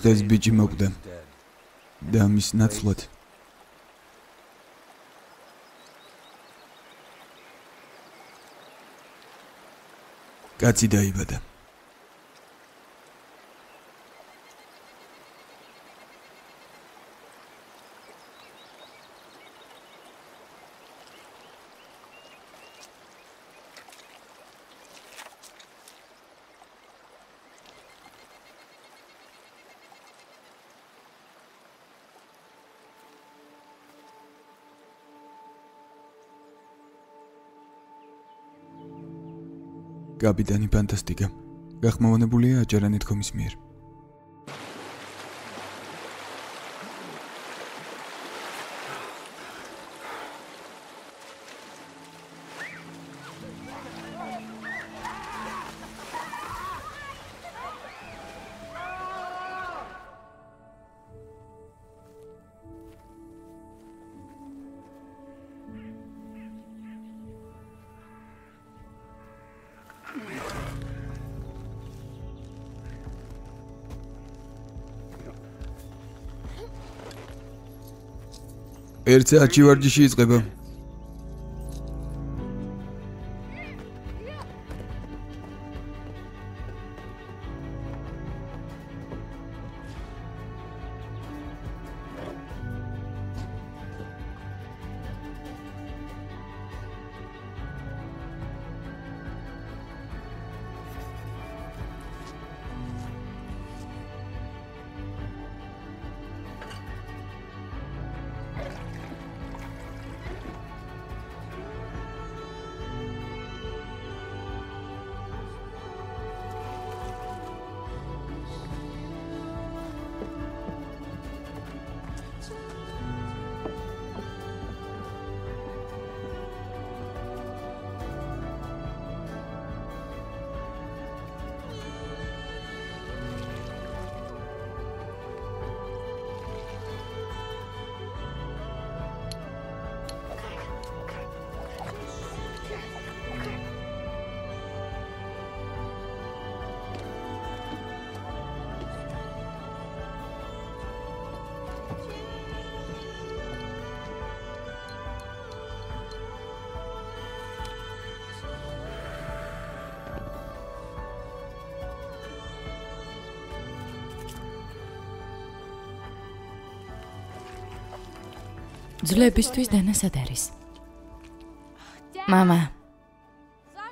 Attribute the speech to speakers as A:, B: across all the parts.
A: დღეს ბიჭი მოკვდა და მის ნაცვლად კაცი დაიბადა. კაპიტანი ფანტასტიკა გახმოვანებულია აჭარანეთქომის მიერ. ერთ საათში ვარჯიში იწყება.
B: ძვლებისთვის დანა სად არის? მამა,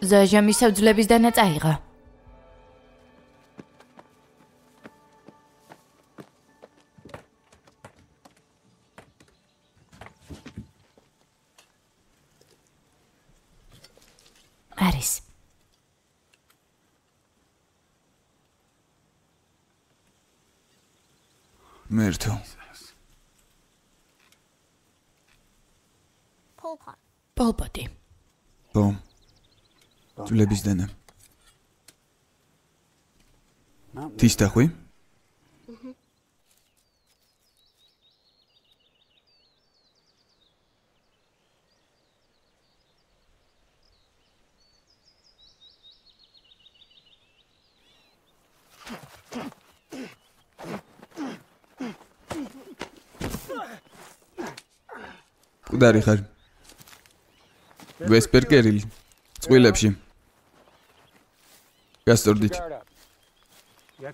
B: ზაჟა მისავ ძვლების დანა წაიღო. არის.
A: მერთო.
B: პოლპოტი.
A: ძვლების დანა. თისტახვი? მკვდარი ხარ. ვესპერკერილი წყვილებში გასწორდით.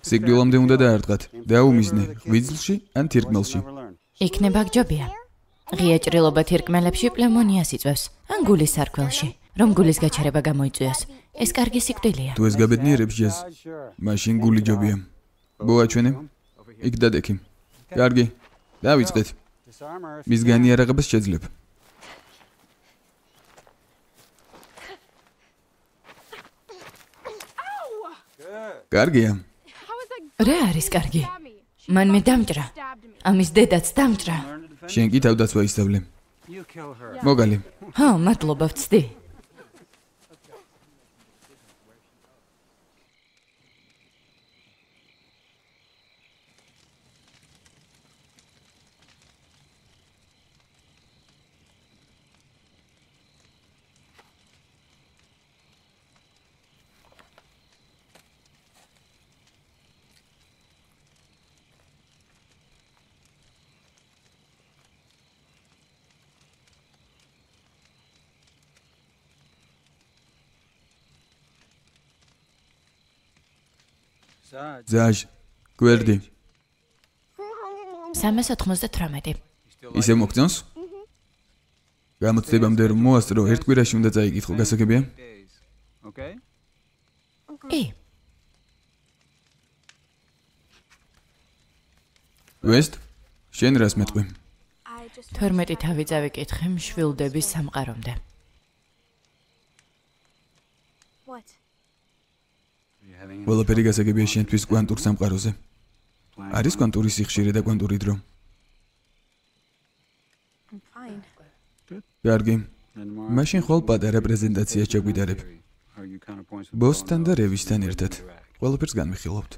A: სიკვდილამდე უნდა დაარტყათ. დაუმიზნე ღვიძლში ან თირკმელში.
B: იქნება გჯობია. ღია ჭრილობა თირკმელებში პნევმონიას იწვევს, ან გულის სარქველში, რომ გულის გაჩერება გამოიწვიოს. ეს კარგი სიკვდილია.
A: თუ ეს გაბედნიერებს ჯას, მაშინ გული ჯობია. მოაჩვენე. იქ დადექი. კარგი. დავიწყეთ. მის განიარაღებას შეძლებ. კარგია.
B: რა არის კარგი? მან მე დამჭრა. ამის დედაც დამჭრა.
A: შენ კი თავდაცვა ისწავლე. მოგალი.
B: ჰო, მადლობა ვწდი.
A: ზაჟ, გვერდი.
B: 398.
A: ისე მოგწონს? გამოცდებამდე რომ მოასწრო, ერთ კვირაში უნდა წაიკითხო, გასაგებია? ვესტ, შენ რას მეტყვი?
B: 12 თავი წავიკითხე მშვილდების სამყარომდე.
A: ყველაფერი გასაგებია შენთვის კვანტურ სამყაროზე. არის კვანტური სიხშირე და კვანტური დრო. კარგი. მაშინ ხოლ პატარა პრეზენტაცია ჩაგვიტარებ. ბოსთან და რევისთან ერთად. ყველაფერს განვიხილავთ.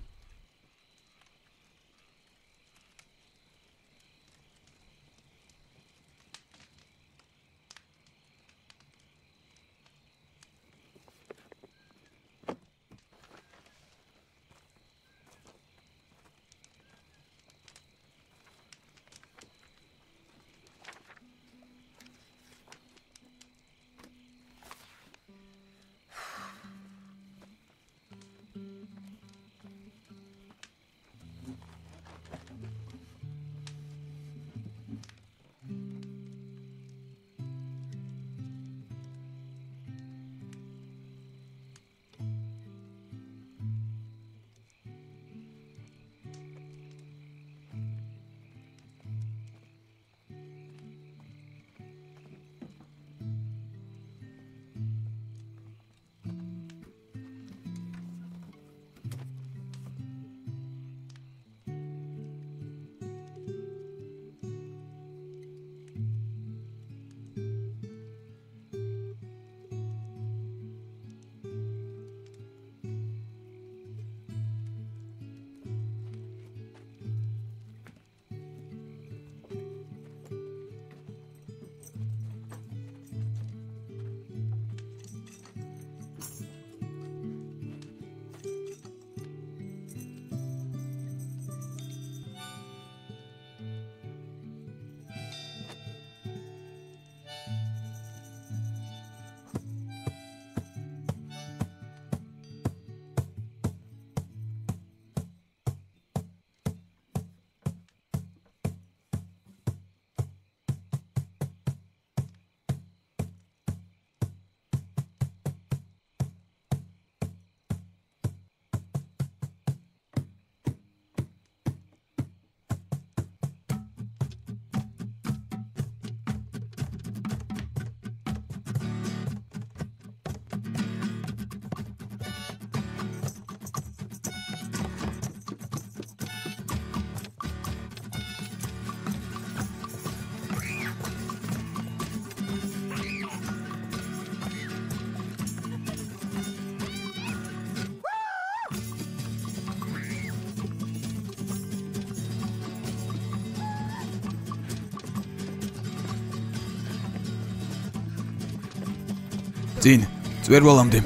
A: წინ, წვერვალამდე.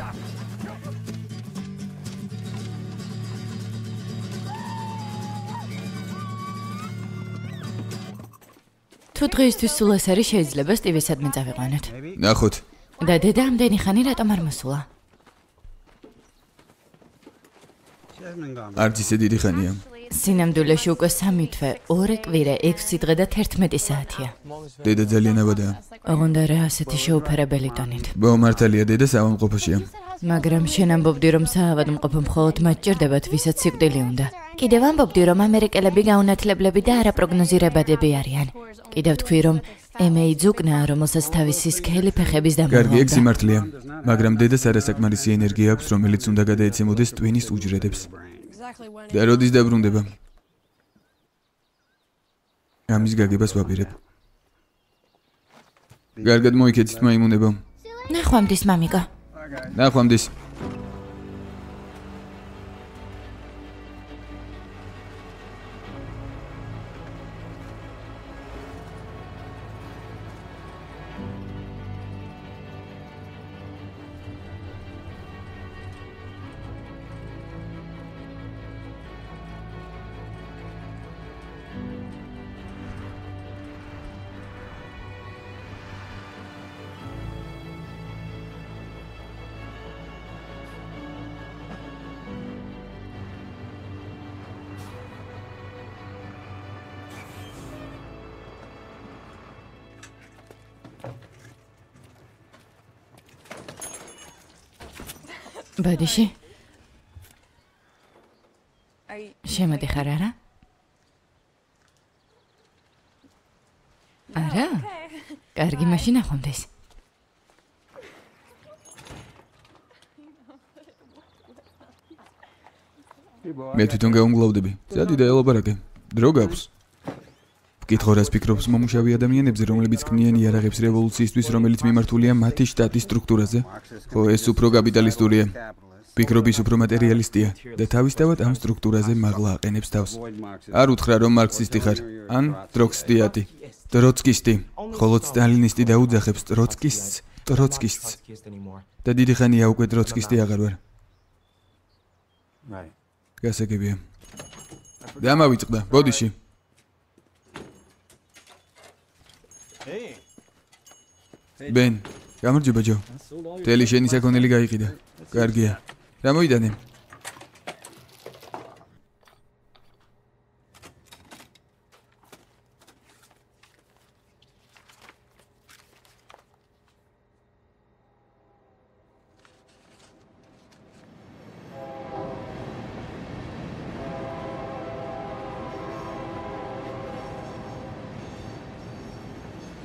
B: თუ დღეისთვის სულ ეს არის, შეიძლება სტივისადმი წავიყვანოთ.
A: ნახოთ.
B: და დედა ამდენი ხანი რატომ არ მოსულა?
A: არც ისე დიდი ხანია.
B: სინამდვილეში უკვე 3 თვე, 2 კვირა, 6 დღე და 11 საათია.
A: დედა ძალიან აბადაა.
B: ოღონდ რა ასეთი შეუფერებელი ტონით.
A: მართალია, დედა საავადმყოფოშია.
B: მაგრამ შენ ამბობდი, რომ საავადმყოფო მხოლოდ მათ ჭირდებათ, ვისაც სიკვდილი უნდა. კიდევ ამბობდი, რომ ამერიკელები გაუნათლებლები და არაპროგნოზირებადები არიან. კიდევ თქვი, რომ ემეი ძუკნაა, რომელსაც თავისი სქელი ფეხების დამოუკიდებლად.
A: კარგი, ეგ სიმართლეა. მაგრამ დედას არასაკმარისი ენერგია აქვს, რომელიც უნდა გადაეცემოდეს ტვინის უჯრედებს. და როდის დაბრუნდება? ამის გაგებას ვაპირებ. კარგად მოიქეცით, მაიმუნებო.
B: ნახვამდის, მამიკო.
A: ნახვამდის.
B: ბოდიში. შემოდი ხარ არა? არა? კარგი, მაშინ ახონდეს.
A: მე თვითონ გაუმგლავდები. წადი და ელაპარაკე. დრო გაქვს. ვკითხო რას ფიქრობს მომუშავე ადამიანებზე, რომლებიც ქმნიან იარაღებს რევოლუციისთვის, რომელიც მიმართულია მათი შტატის სტრუქტურაზე. ხო, ეს უფრო კაპიტალისტურია. ფიქრობ ის უფრო მატერიალისტია და თავისთავად ამ სტრუქტურაზე მაღლა აყენებს თავს. არ უთხრა რომ მარქსისტი ხარ, ან ტროცკისტი. ტროცკისტი, ხოლო სტალინისტი დაუძახებს ტროცკისტს. და დიდი ხანია უკვე ტროცკისტი აღარ ვარ. გასაგებია. დამავიწყდა, ბოდიში. ბენ, გამარჯობა ჯო. თელი შენი საქონელი გაიყიდა. კარგია. რა მოიტანე?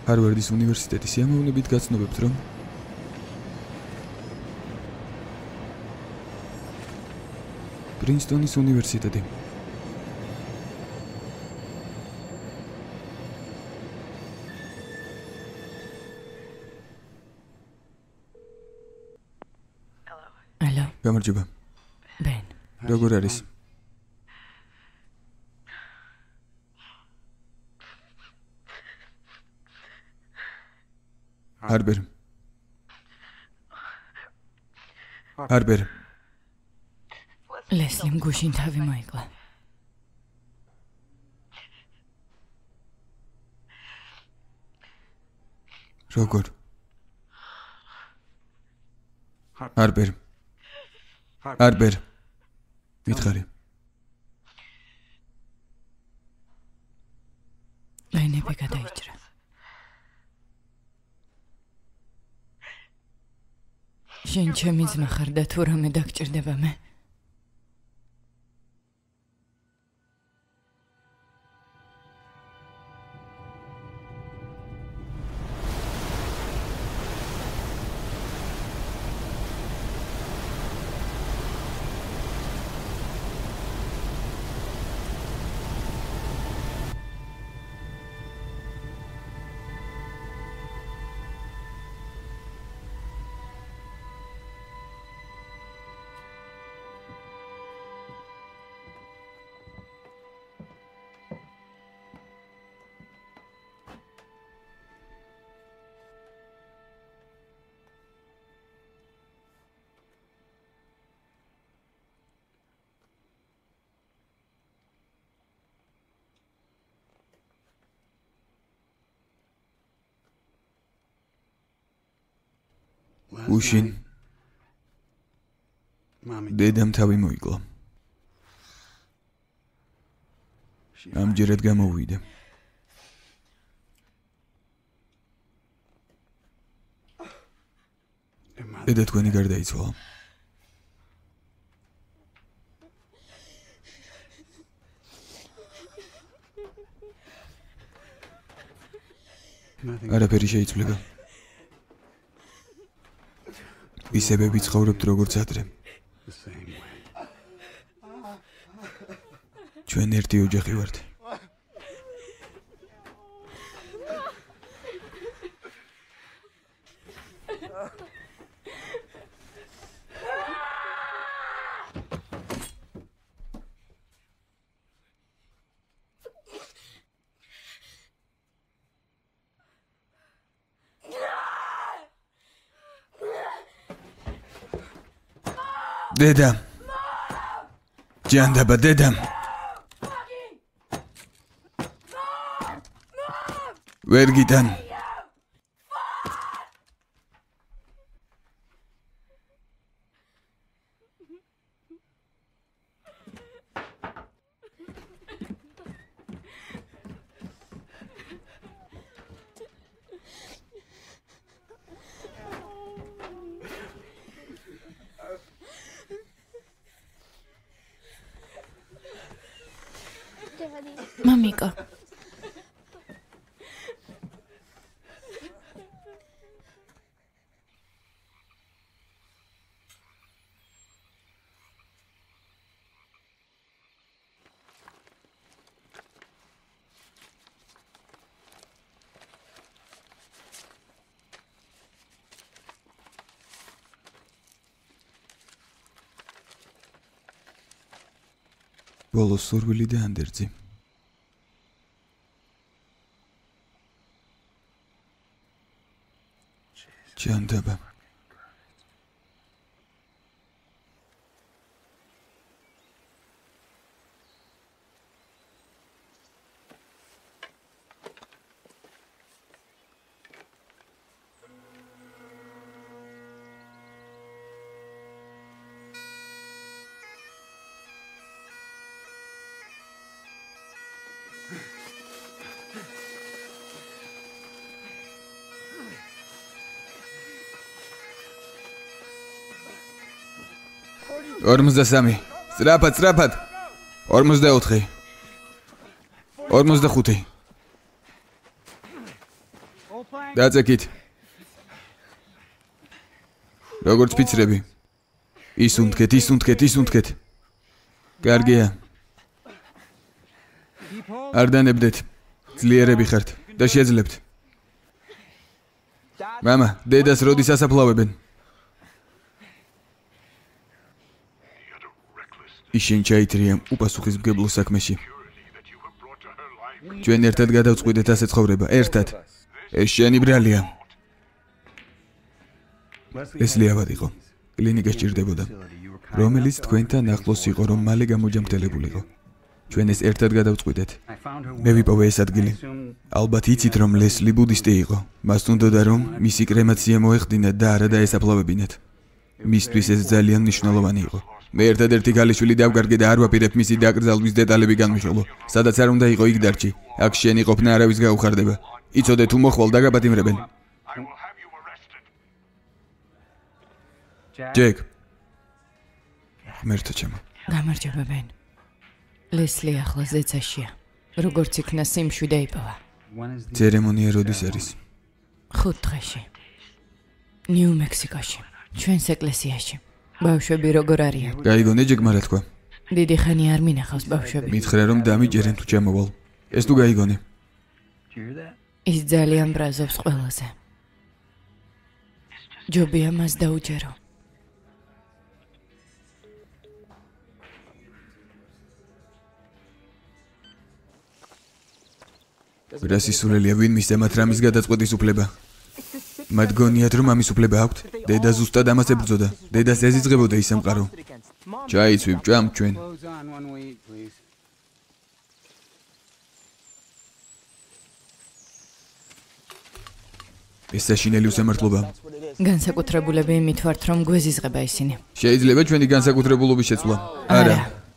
A: ჰარვარდის უნივერსიტეტის სიამოვნებით გაცნობებთ, რომ პრინსტონის უნივერსიტეტი.
B: ალო.
A: გამარჯობა.
B: ბენ.
A: როგორ არის? ჰარბერ.
B: ლესლიმ გუშინ თავი მოიკლა.
A: როგორ? ჰარბერ. მითხარი.
B: ლაინები გადაიჭრა. შენ ჩემი ძმა ხარ და თუ რამე დაგჭირდება მე.
A: უშინ დედამ თავი მოიკლა. ამჯერად გამოვიდა. დედა თქვენი გარდაიცვალა. არაფერი შეიცვლება. ისევე ვიცხოვრობთ როგორც ადრე. ჩვენ ერთი ოჯახი ვართ. დედა ჯანდაბა დედა ვერ გიტან
B: მამიკო.
A: ბოლოს სურვილი და ანდერძი. ჯანდაბა. Ორმოცდასამი. სწრაფად. 44. 45. დაწეკით. როგორც ფიცრები. ისუნთქეთ. კარგია. არ დანებდეთ. ძლიერები ხართ და შეძლებთ. მამა, დედას როდის ასაფლავებენ? ისინი ჩაითრიამ უპასუხისმგებლო საქმეში. ჩვენ ერთად გადავწყვიტეთ ასე ცხოვრება, ერთად. ეს შენი ბრალია. ლესლი ავად იყო. კლინიკას ჭირდებოდა, რომელიც თქვენთან ახლოს იყო, რომ მალე გამოჯამრთელებულიყო. ჩვენ ეს ერთად გადავწყვიტეთ. მე ვიპოვე ეს ადგილი. ალბათ იცით, რომ ლესლი ბუდისტი იყო. მას უნდოდა, რომ მისი კრემაცია მოეხდინათ და არა დაესაფლავებინათ. მისთვის ეს ძალიან მნიშვნელოვანი იყო. მე ერთადერთი ქალიშვილი დავგარგე და არ ვაპირებ მისი დაკრძალვის დეტალები განვიშალო. სადაც არ უნდა იყო იქ დარჩი. აქ შენი ყოფნა არავის გაუხარდება. იცოდე თუ მოხვალ დაგაპატიმრებენ. ჯეკ. მერტო ჩემო.
B: გამარჯობა ბენ. ლესლი ახლა ზეცაშია. როგორც იქნა სიმშვიდე დაიპოვა.
A: ცერემონია როდის არის?
B: 5 დღეში. ნიუ-მექსიკოში. ჩვენს ეკლესიაში. ბავშვები როგორ არიან?
A: გაიგონე ჯეკმა რა თქვა?
B: დიდი ხანი არ მინახავს ბავშვები.
A: მითხრა რომ დამიჯერენ თუ ჩამოვალ. ეს თუ გაიგონე?
B: ის ძალიან ბრაზობს ყველაზე. ჯობია მას დაუჯერო.
A: რა სისულელია ვინ მისცა მათ რამის გადაწყვეტის უფლება? მათ გონიათ რომ ამის უფლება აქვთ? დედა ზუსტად ამას ებრძოდა. დედას ეზიძღებოდა ის სამყარო. ჩაიცვი ჭამ ჩვენ. ეს საშინელი უსამართლობა.
B: განსაკუთრებულები იმით ვართ, რომ გვეზიზღება ისინი.
A: შეიძლება ჩვენი განსაკუთრებულობის შეცვლა? არა.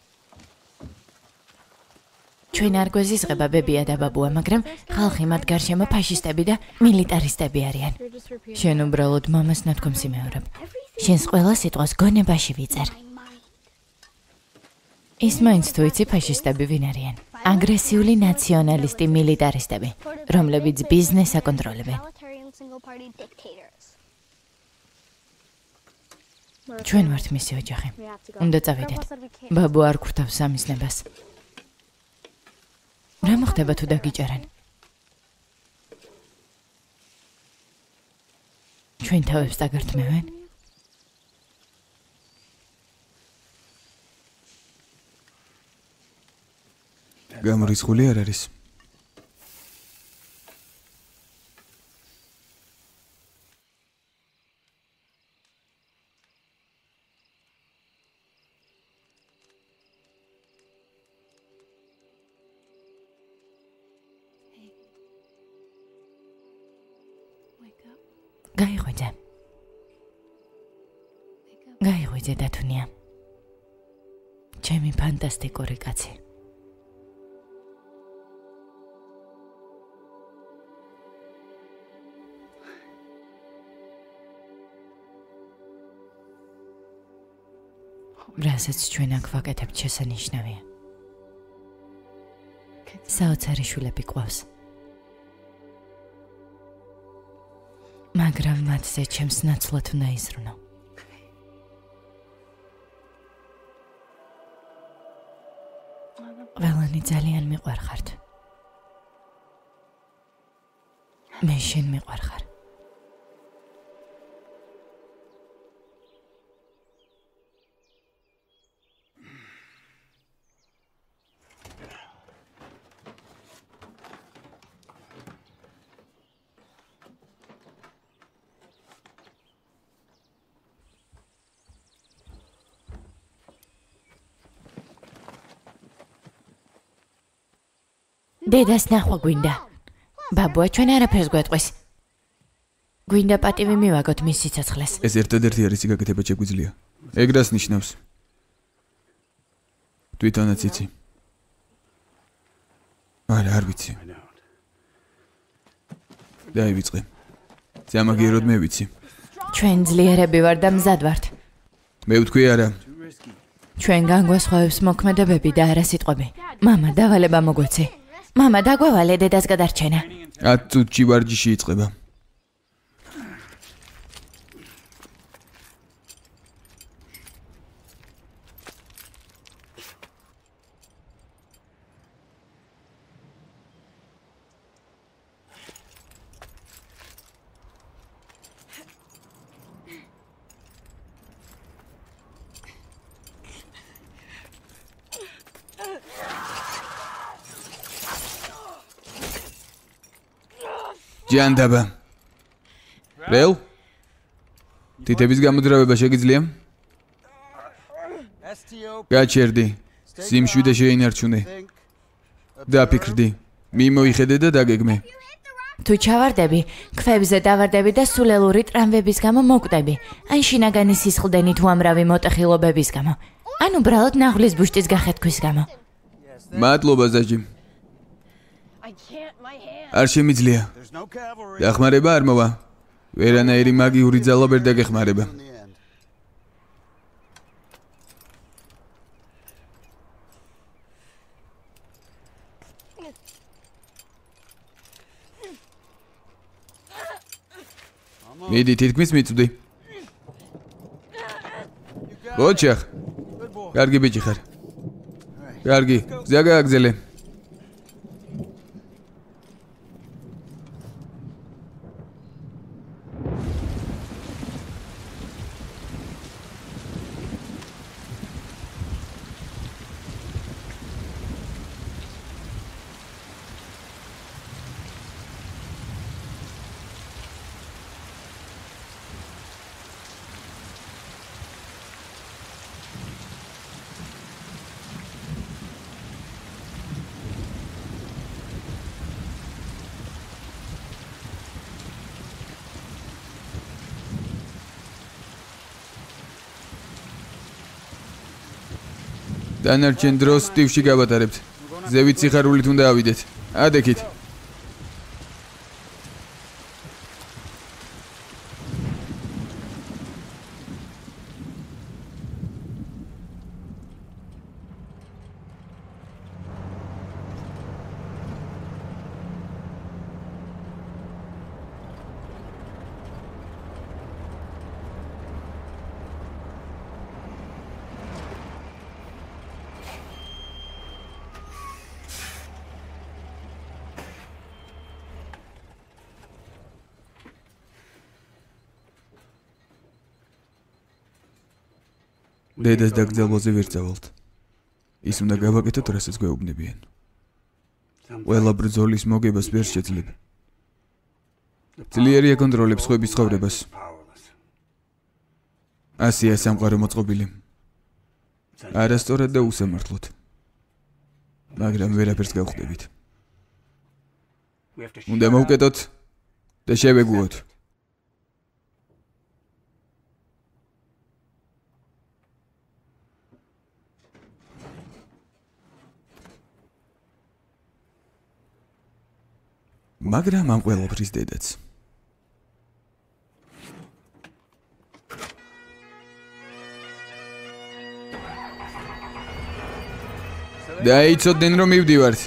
B: ჩვენ არ გვეზიზღება ბებია და ბაბუა, მაგრამ ხალხი მათ გარშემო ფაშისტები და მილიტარისტები არიან. შენ უბრალოდ მამას ნათქვამს იმეორებ. შენს ყველა სიტყვას გონებაში ვიწერ. ის მაინც თუ იცი ფაშისტები ვინ არიან? აგრესიული ნაციონალისტი მილიტარისტები, რომლებიც ბიზნესს აკონტროლებენ. ჩვენ ვართ მისი ოჯახი. უნდა წავიდეთ. ბაბუ არ გვხვდავს სამიზნებას. რა მოხდება თუ დაგიჭერენ? ჩვენ თავებს დაგართმევენ?
A: გამორიცხული არ არის. გაიღვიძე დათუნია. ჩემი ფანტასტიკური კაცი. რასაც ჩვენ აქ ვაკეთებთ შესანიშნავია.
B: საოცარი შვილები ყავს. მაგრამ მათზე ჩემს ნაცვლად უნდა იზრუნო. ყველანი ძალიან მიყვარხართ. მე შენ მიყვარხარ. დედას ნახვა გვინდა. ბაბუა ჩვენ არაფერს გვეტყვის. გვინდა პატივი მივაგოთ მის სიცოცხლეს.
A: ეს ერთადერთი არის გაკეთება შეგვიძლია. ეგ რას ნიშნავს? თვითონაც იცი. არ ვიცი. დაივიწყე. ზამაგიეროდ მე ვიცი.
B: ჩვენ ძლიერები ვარ და მზად ვართ.
A: მე ვთქვი არა.
B: ჩვენ განგვასხვავებს მოქმედებები და არა სიტყვები. მამა, დავალება მოგვეცი. მამა, დაგვავალე დედას გადარჩენა.
A: 10 წუთში ვარჯიში იწყება. ჯანდაბა. რეალ? თითების გამოძრავება შეგიძლია? გაჩერდი. სიმშვიდე შეინარჩუნე. დაფიქრდი. მიმოიხედე და დაგეგმე.
B: თუ ჩავარდები, ქვებზე დავარდები და სულელური ტრამვების გამო მოკვდები. ან შინაგანი სისხლდენი თუ ამრავი მოტეხილობების გამო. ან უბრალოდ ნაღლის ბუშტის გახეთქვის გამო.
A: მადლობა ზაჯი. არ შემიძლია. დახმარება არ მოვა. ვერანაირი მაგიური ძალა ვერ დაგეხმარება. მიდი, თითქმის მიწვდი. ოჩახ. კარგი ბიჭი ხარ. კარგი, გზა გააგზელე. დანარჩენ დროს სტივში გავატარებთ. ზევით სიხარულით უნდა ავიდეთ. ადექით. დედას დაგზავნაზე ვერ წავალთ. ის უნდა გავაკეთოთ, რასაც გვეუბნებიან. ყველა ბრძოლის მოგებას ვერ შეძლებ. ძლიერია კონტროლებს ხვების ცხოვრებას. ასია სამყარო მოწყობილი. არასწორად და უსამართლოდ. მაგრამ ვერაფერს გავხდებით. უნდა მოვკეტოთ და შევეგუოთ. მაგრამ ამ ყველაფრის დედაც. დაიცოდნენ რომ მივდივართ.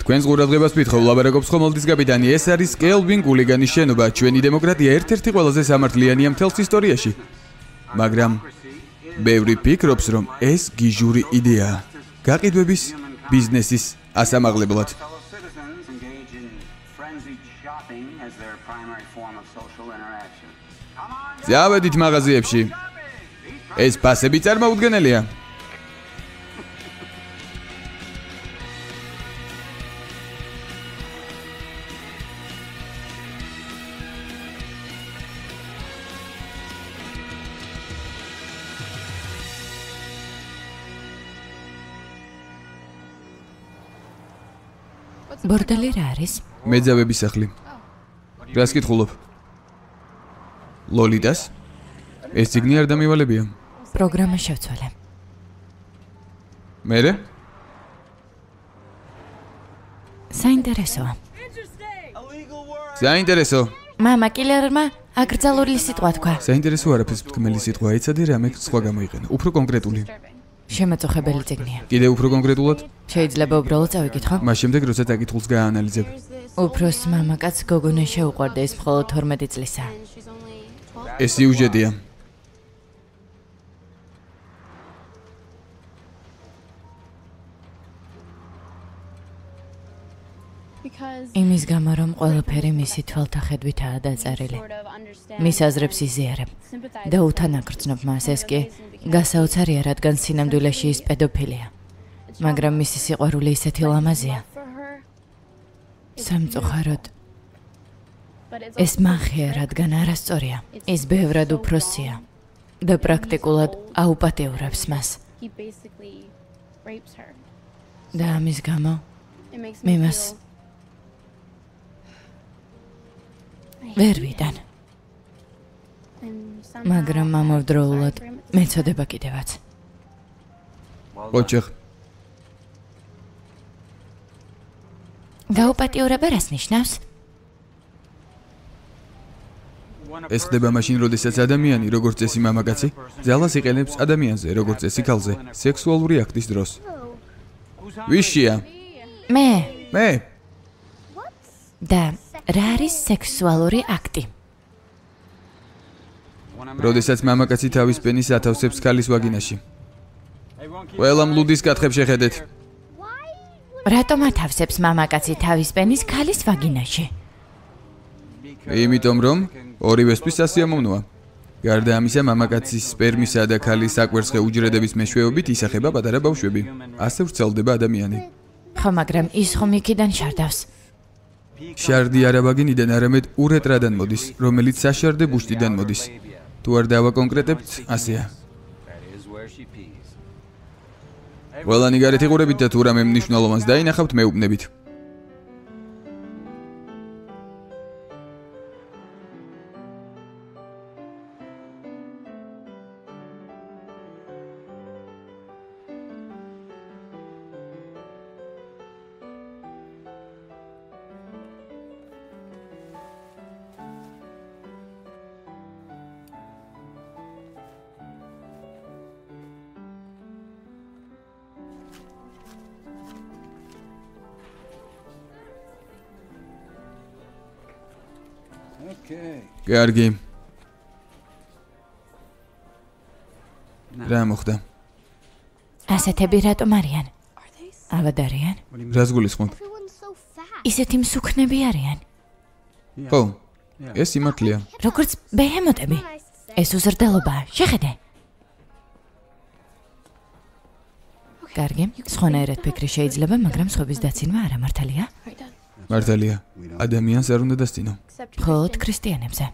A: თქვენს ყურადღებას ვითხოვ, ლაბარაკობს ხომალდის კაპიტანი. ეს არის კელვინ გულიგანის შენობა. ჩვენი დემოკრატია ერთ-ერთი ყველაზე სამართლიანია მთელს ისტორიაში. მაგრამ ბევრი ფიქრობს, რომ ეს გიჟური იდეაა. გაყიდვების, ბიზნესის ასამაღლებლად. ზავედით მაღაზიებში. ეს ფასები წარმოუდგენელია.
B: ბორდელი რა არის?
A: მეძავების სახლი. რას კითხულობ? ლოლიტას? ეს ციგნი არ დამივალებია.
B: პროგრამა შევცვალე.
A: მერე?
B: საინტერესოა.
A: საინტერესო.
B: მამა კილერმა აკრძალული სიტყვა თქვა.
A: საინტერესო არაფერს მტკმელი სიტყვა ეცადე რამე სხვა გამოიყენო. უფრო კონკრეტული.
B: შემაწუხებელი ციგნია.
A: კიდე უფრო კონკრეტულად?
B: შეიძლება უბრალოდ წავიკითხო?
A: მას შემდეგ როცა საკითხულს გააანალიზებ.
B: უფროს მამაკაც გოგონა შეუყვარდა, ის მხოლოდ 12 წლისა.
A: ეს სიუჟეტია. იმის გამო, რომ ყველაფერი მისი თვალთა ხედვითაა დაწერილი. მის აზრებს იზიარებ და უთანაგრძნობ მას, ეს კი გასაოცარია, რადგან სინამდვილეში ის პედოფილია. მაგრამ მისი სიყვარული ისეთი ლამაზია. სამწუხაროდ ეს მახია, რადგან არასწორია. ის ბევრად უფროსია და პრაქტიკულად აუპატიურებს მას. და ამის გამო მე მას ვერ ვიტან. მაგრამ ამავდროულად მეწოდება კიდევაც. ოჯახ.
B: გაუპატიურება რას ნიშნავს?
A: ეს ხდება მაშინ, როდესაც ადამიანი, როგორც წესი მამაკაცი, ძალას იყენებს ადამიანზე, როგორც წესი ქალზე, სექსუალური აქტის დროს. ვიშია? მე. და რა არის სექსუალური აქტი? როდესაც მამაკაცი თავის პენის ათავსებს ქალის ვაგინაში. ყველა მლუდის კათხებს შეხედეთ. რატომ ათავსებს მამაკაცი თავის პენის ქალის ვაგინაში? იმიტომ რომ ორივესთვის სასიამოვნოა. გარდა ამისა, მამაკაცის სპერმისა და ქალის საკვერცხე უჯრედების მეშვეობით ისახება პატარა ბავშვები. ასე ვრცელდება ადამიანი. ხო, მაგრამ ის ხომ იქიდან შარდავს? შარდი არა ვაგინიდან, არამედ ურეტრადან მოდის, რომელიც საშარდე ბუშტიდან მოდის. თუ არ დავაკონკრეტებთ, ასეა. ყველანი გარეთ იყურებით და თუ რამე მნიშვნელოვანს დაინახავთ, მეუბნებით. კარგი. რა მოხდა? ასეთები რატომ არიან? ავადარიან? რას გულისხმობ? ისეთი მსუქნები არიან. ხო, ეს სიმართლეა. როგორც ბეჰემოტები. ეს უზრდელობაა, შეხედე. კარგი, სხვანაირად ფიქრი შეიძლება, მაგრამ სხვების დაცინვა არა მართალია? მართალია. ადამიანს არ უნდა დასწინო. მხოლოდ ქრისტიანებზე.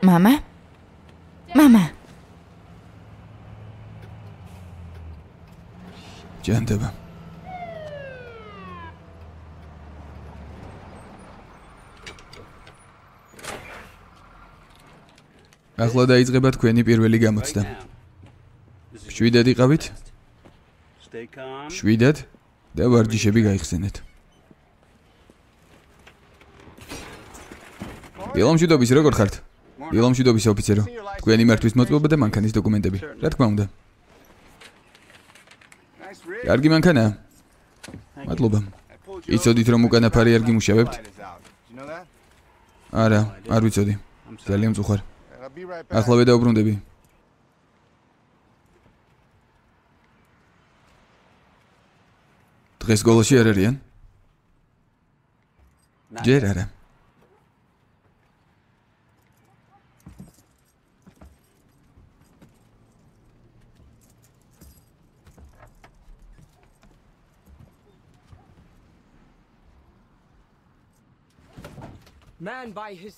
A: მამა? მამა. ჯანდება. ახლა დაიწყება თქვენი პირველი გამოცდა. 7-ად იყავით? 7-ად და ვარჯიშები გაიხსენეთ. დილომშვიდობის როგორ ხართ? დილომშვიდობის ოფიცერო. თქვენი მართვის მოწმობა და მანქანის დოკუმენტები. რა თქმა უნდა. კარგი მანქანაა. მადლობა. იცოდით რომ უკანა ფარი არ გიმუშავებთ? არა, არ ვიცოდი. ძალიან მწუხარ. ახლავე დაუბრუნდები. დღეს გოლოში არ არიან? ჯერ არა.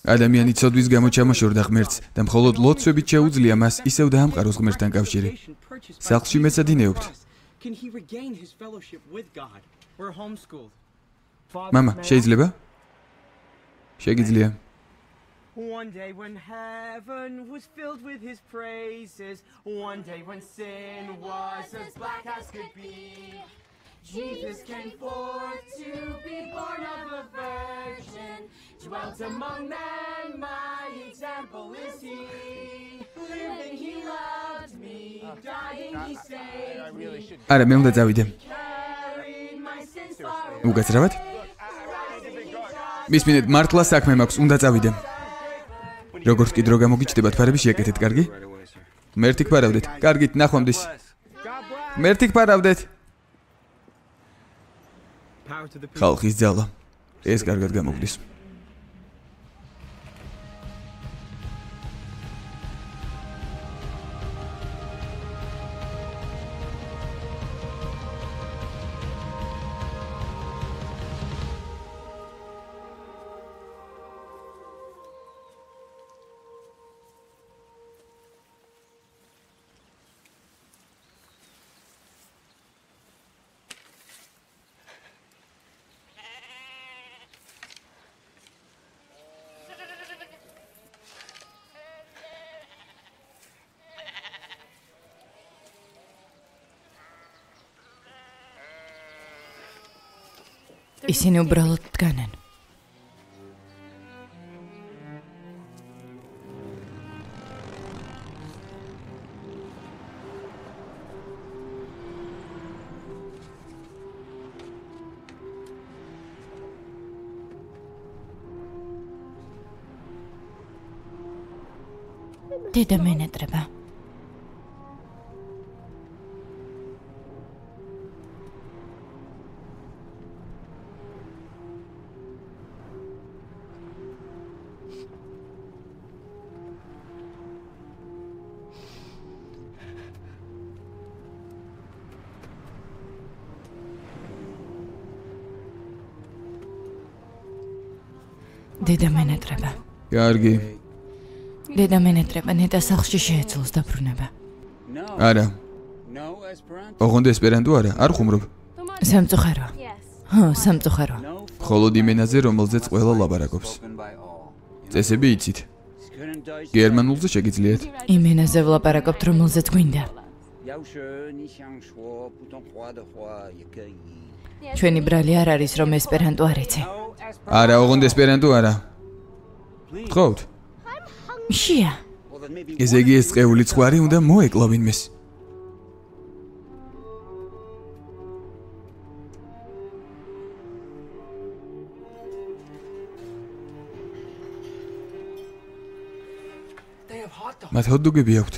A: ადამიანი ცოდვის გამო ჩამოშორდა ღმერთს და მხოლოდ ლოცვებით შეუძლია მას ისევ დაამყაროს ღმერთთან კავშირი. სახლში მეცადინეობთ. მამა, შეიძლება? შეგიძლია.
C: One day when heaven was filled with his praises, one day when sin was as black as could be, Jesus came forth to be born of a virgin, dwelt among men, my example is he. Living he loved me, dying he saved me.
A: არა, მე უნდა წავიდე.
C: Carried my sins far away.
A: უკაცრავად? მისმინეთ, მართლა საქმე მაქვს, უნდა წავიდე. როგორც კი დრო გამოგიჩნდებათ, ფარები შეეკეთეთ, კარგი? ღმერთი გფარავდეთ. კარგით, ნახვამდის. ღმერთი გფარავდეთ. ხალხის ძალა. ეს კარგად გამოგდის.
B: ისინი უბრალოდ დგანენ. დედა მენატრება. დედა მენატრება.
A: კარგი.
B: დედა მენატრება, ნეტა სახლში შეეცლოს დაბრუნება.
A: არა. ოღონდ ესპერანტო არა, არ ხუმრობ.
B: სამწუხარო. ხო, სამწუხარო.
A: მხოლოდ იმენაზე, რომელზეც ყველა ლაბარაკობს. წესები იცით. გერმანულზე შეგიძლიათ?
B: იმენაზე ვლაპარაკობთ, რომელზეც გვინდა. ჩვენი ბრალი არ არის, რომ ესპერანტო არ იცი.
A: არა, ოღონდ ესპერანტო არა. გთხოვთ?
B: შია.
A: ესე იგი ეს წეული ცხვარი უნდა მოეკლო ვინმეს. მათ ჰოთ-დოგები აქვთ.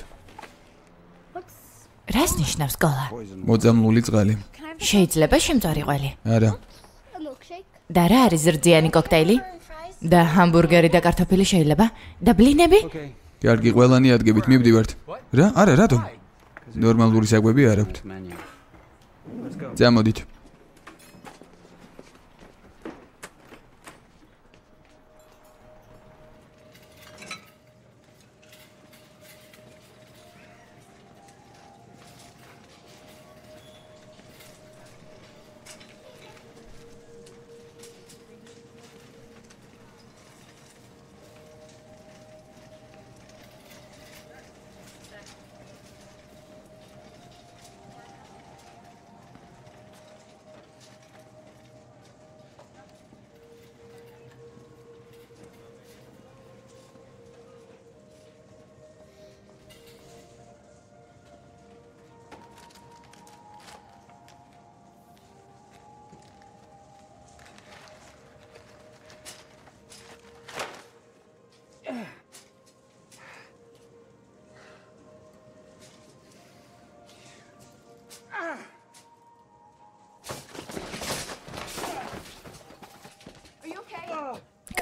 B: რას ნიშნავს სკოლა?
A: მოწამლული წყალი.
B: შეიძლება შემწარიყველი.
A: არა.
B: და რა არის რძიანი კოქტეილი? და ჰამბურგერი და კარტოფილი შეიძლება? და ბლინები?
A: კარგი, ყველანი ადგებით, მივდივართ. რა? არა, რატომ? ნორმალური საკვები არ აქვთ. წამოდით.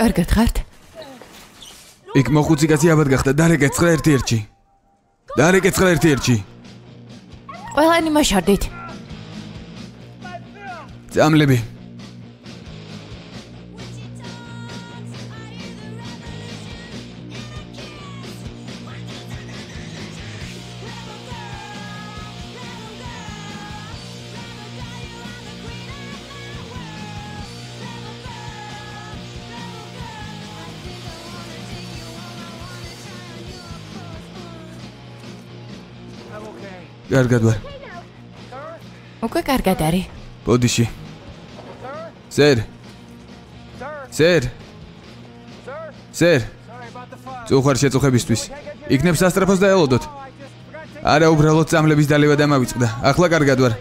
B: კარგად ხართ?
A: იქ მოხუცი კაცი აბად გახდა, დარეკეცხრა ერთ-ერთში. დარეკეცხრა ერთ-ერთში.
B: ყველანი მოშორდით.
A: წამლები. კარგად ვარ.
B: უკვე კარგად არის.
A: ბოდიში. სერ. წუხარ შეწუხებისთვის. იქნებ სასტრაფოს დაელოდოთ. არა, უბრალოდ წამლების დალევა დამავიწყდა. ახლა კარგად ვარ.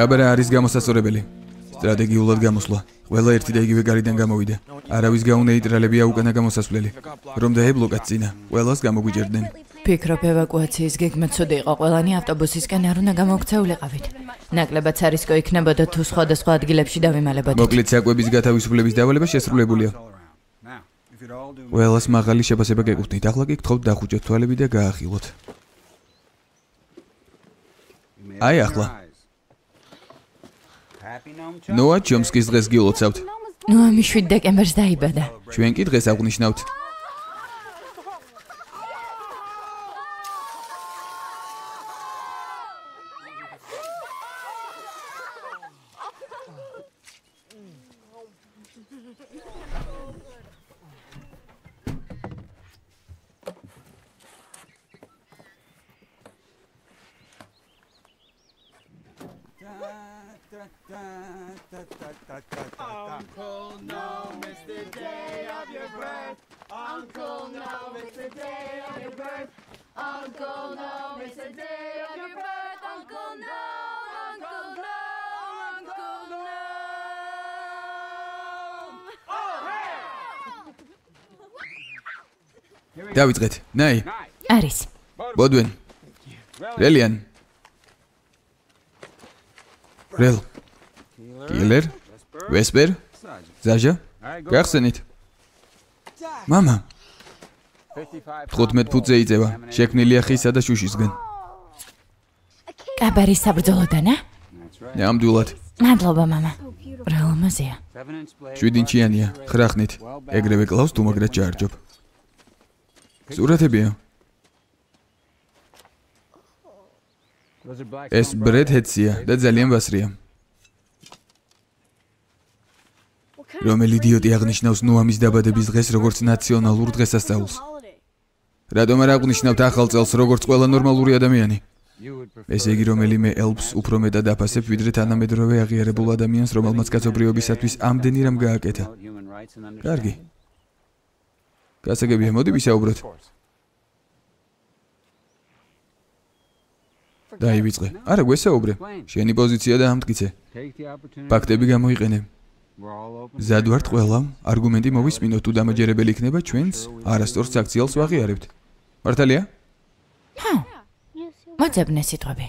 A: აბა არის გამოსასწორებელი. სტრატეგიულად გამოსვლა. ყველა ერთი და იგივე გარიდან გამოვიდა. არავის გაუნეიტრალებია უკანა გამოსასვლელი. რომ დაებლოკათ წინა, ყველას გამოგვიჭერდნენ.
B: ფიქრობ ევაკუაციის გეგმა ცუდი იყო, ყველანი ავტობუსისკენ არ უნდა გამოვქცეულიყავით. ნაკლებად სარისკო იქნებოდა თუ სხვადასხვა ადგილებში დავიმალებოდით.
A: მოკლედ საკვების გათავისუფლების დავალება შესრულებულია. ყველას მაღალი შეფასება გეკუთვნით. ახლა კი გთხოვთ დახუჭოთ თვალები და გაახილოთ. აი ახლა. ნოა ჩომსკის დღეს გილოცავთ.
B: ნოამი 7 დეკემბერს დაიბადა.
A: ჩვენ კი დღეს აღვნიშნავთ.
C: Uncle, no, it's the day of your birth. Uncle, no, it's the day of your birth. Uncle, no, it's the day of your birth. Uncle, no, Uncle, no, Uncle, no. Oh, hey!
A: დავიწყეთ. ნაი.
B: არის.
A: ბოდვენ. რელიან. რელ. კილერ. ვესპერ. ზაჟა. გახსენით. მამა. 15 ფუტზე იწევა. შექმნილია ხისა და შუშისგან.
B: კაბარის საბრძოლოდანა?
A: ნამდვილად.
B: მადლობა მამა. ბრალმაზია.
A: 7 ინჩიანია, ხრახნით. ეგრევე კლავს თუ მაგრად ჩაარჯობ. სურათებია. ეს ბრედ ჰედსია და ძალიან ბასრია. რომელი იდიოტი აღნიშნავს ნოამის დაბადების დღეს როგორც ნაციონალურ დღესასწაულს? რატომ არ აღნიშნავთ ახალ წელს როგორც ყველა ნორმალური ადამიანი? ესე იგი რომელიმე ელფს უფრო მეტად აფასებ ვიდრე თანამედროვე აღიარებულ ადამიანს, რომელმაც კაცობრიობისათვის ამდენი რამ გააკეთა. კარგი. გასაგებია, მოდი ვისაუბროთ. დაივიწყე. არა, გვესაუბრე. შენი პოზიცია და ამტკიცე. ფაქტები გამოიყენე. ზად ვართ ყველა, არგუმენტი მოვისმინოთ, თუ დამაჯერებელი იქნება ჩვენს არასწორ აქციელს ვაღიარებთ. მართალია?
B: ჰა. მოძებნე სიტყვები.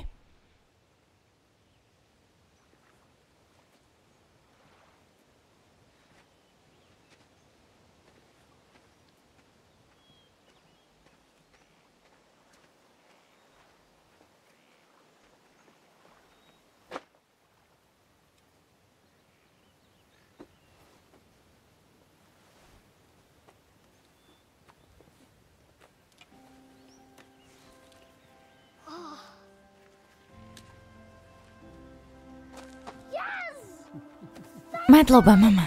B: მადლობა მამა.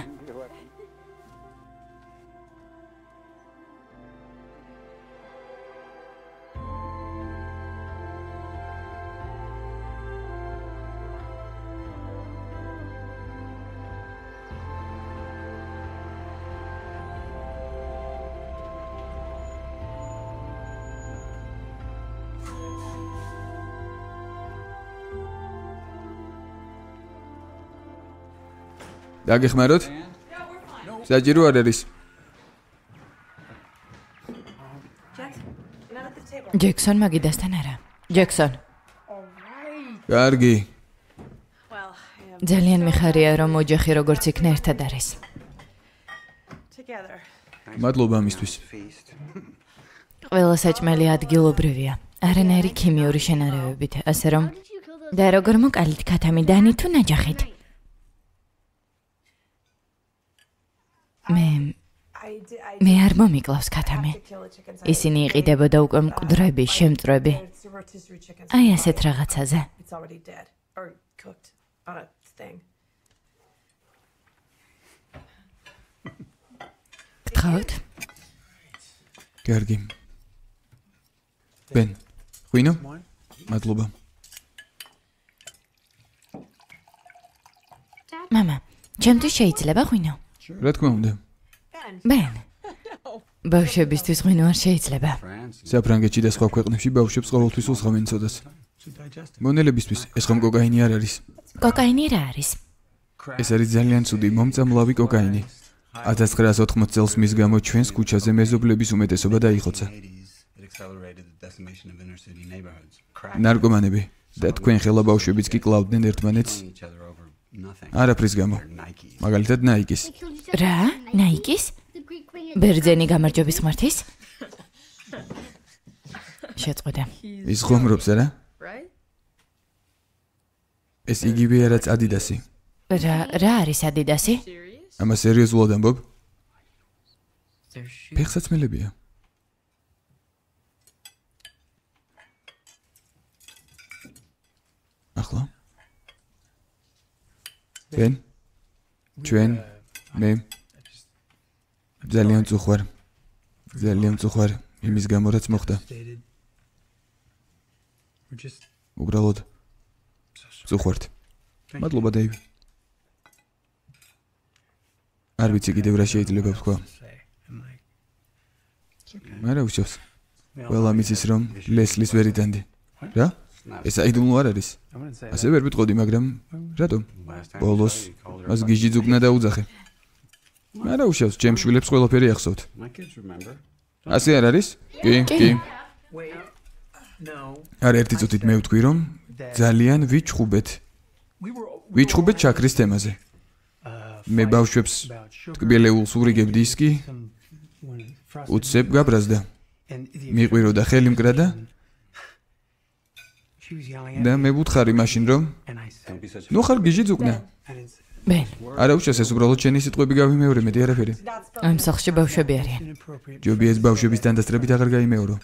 A: დაგეხმაროთ? საჭირო არ არის.
B: ჯექსონ მაგიდასთან არა. ჯექსონ.
A: კარგი.
B: ძალიან მიხარია რომ ოჯახი როგორც იქნა ერთად არის.
A: მადლობა ამისთვის.
B: ყველა საჭმელი ადგილობრივია. არანაირი ქიმიური შენარევებით, ასე რომ და როგორ მოკალით ქათამი დანი თუ ნაჯახით? მე არ მომიკლავს ქათამი. ისინი იყიდებოდა უკვე მკვდრები, შემწრები. აი ასეთ რაღაცაზე. გთხოვთ?
A: კარგი. ბენ, ღვინო? მადლობა.
B: მამა, ჩემთვის შეიძლება ღვინო?
A: რა თქმა უნდა.
B: ბენ. ბავშვებისთვის ღვინო არ შეიძლება.
A: საფრანგეთში და სხვა ქვეყნებში ბავშვებს ყოველთვის უსხამენ ცოდას. მონელებისთვის ეს ხომ კოკაინი არ არის?
B: კოკაინი რა არის?
A: ეს არის ძალიან ცუდი მომწამლავი კოკაინი. 1980 წელს მის გამო ჩვენს ქუჩაზე მეზობლების უმეტესობა დაიხოცა. ნარკომანები და თქვენ ხელა ბავშვებიც კი კლავდნენ ერთმანეთს არაფრის გამო. მაგალითად ნაიკის.
B: რა? ნაიკის? ბერძენი გამარჯვების ღმერთის? შეწყვეტე.
A: ის ხომრობს არა? ეს იგივე რაც ადიდასი.
B: რა არის ადიდასი?
A: ამა სერიოზულად ამბობ? ფეხსაცმელებია. ახლა? ბენ? ჩვენ? მე? ძალიან წუხვარ იმის გამო რაც მოხდა. უბრალოდ წუხვართ. მადლობა დეივი. არ ვიცი კიდევ რა შეიძლება ვთქვა. არა უშავს. ყველა მიცის რომ ლესლის ვერ იტანდი. რა? ეს აიდუმლო არ არის. ასე ვერ ვიტყოდი, მაგრამ რატომ? ბოლოს მას გიჟი ძუკნა დაუძახე. არა უშავს, ჩემ შვილებს ყველაფერი ახსოვთ. ასე არ არის? კი. არ ერთი წუთით მე ვთქვი რომ ძალიან ვიჩხუბეთ ჩაქრის თემაზე. მე ბავშვებს ტკბილეულს ურიგებდი ის კი უცებ გაბრაზდა. მიყვირო და ხელი მკრადა და მე ვუთხარი მაშინ რომ ნუ ხარ გიჟი ძუკნა.
B: ბენ.
A: არა უშავს, ეს უბრალოდ შენი სიტყვები გავიმეორე, მეტი არაფერი.
B: ამ სახლში ბავშვები არიან.
A: ჯობია ეს ბავშვების დანდასწრებით აღარ გაიმეორო.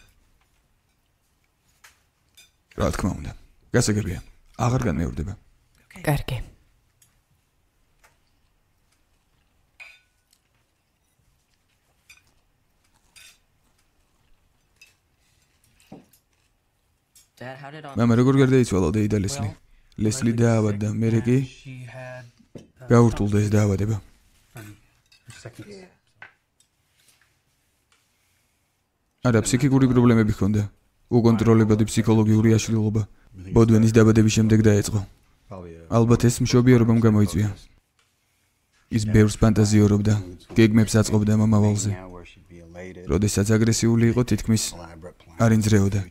A: რა თქმა უნდა. გასაგებია. აღარ განმეორდება.
B: კარგი. მამა როგორ გარდაიცვალა დეიდა ლესლი? ლესლი დაავადდა, მერე კი გაურთულდა ეს დაავადება. არა, ფსიქიკური პრობლემები ჰქონდა. უკონტროლებადი ფსიქოლოგიური აშლილობა. ბოდვენის დაბადების შემდეგ დაეწყო. ალბათ ეს მშობიარობამ გამოიწვია. ის ბევრს ფანტაზიორობდა, გეგმებს აწყობდა მომავალზე. როდესაც აგრესიული იყო, თითქმის არ ინძრეოდა.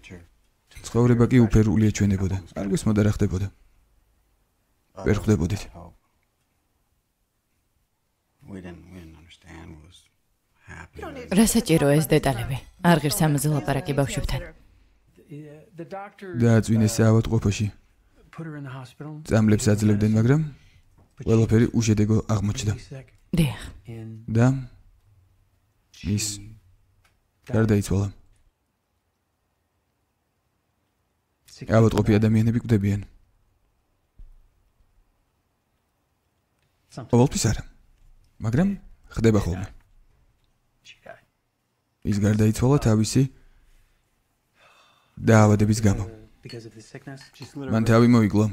B: ცხოვრება კი უფერული ეჩვენებოდა. არ გესმოდა რა ხდებოდა. ვერ ხვდებოდით. რა საჭიროა ეს დეტალები? არ ღირს ამაზე ლაპარაკი ბავშვებთან. დააწვინეს საავადმყოფოში. წამლებს აძლევდნენ, მაგრამ ყველაფერი უშედეგო აღმოჩნდა. დიახ. და ის გარდაიცვალა. ავადმყოფი ადამიანები კვდებიან. ყოველთვის არა. მაგრამ ხდება ხოლმე. ის გარდაიცვალა თავისი დაავადების გამო. მან თავი მოიგლა.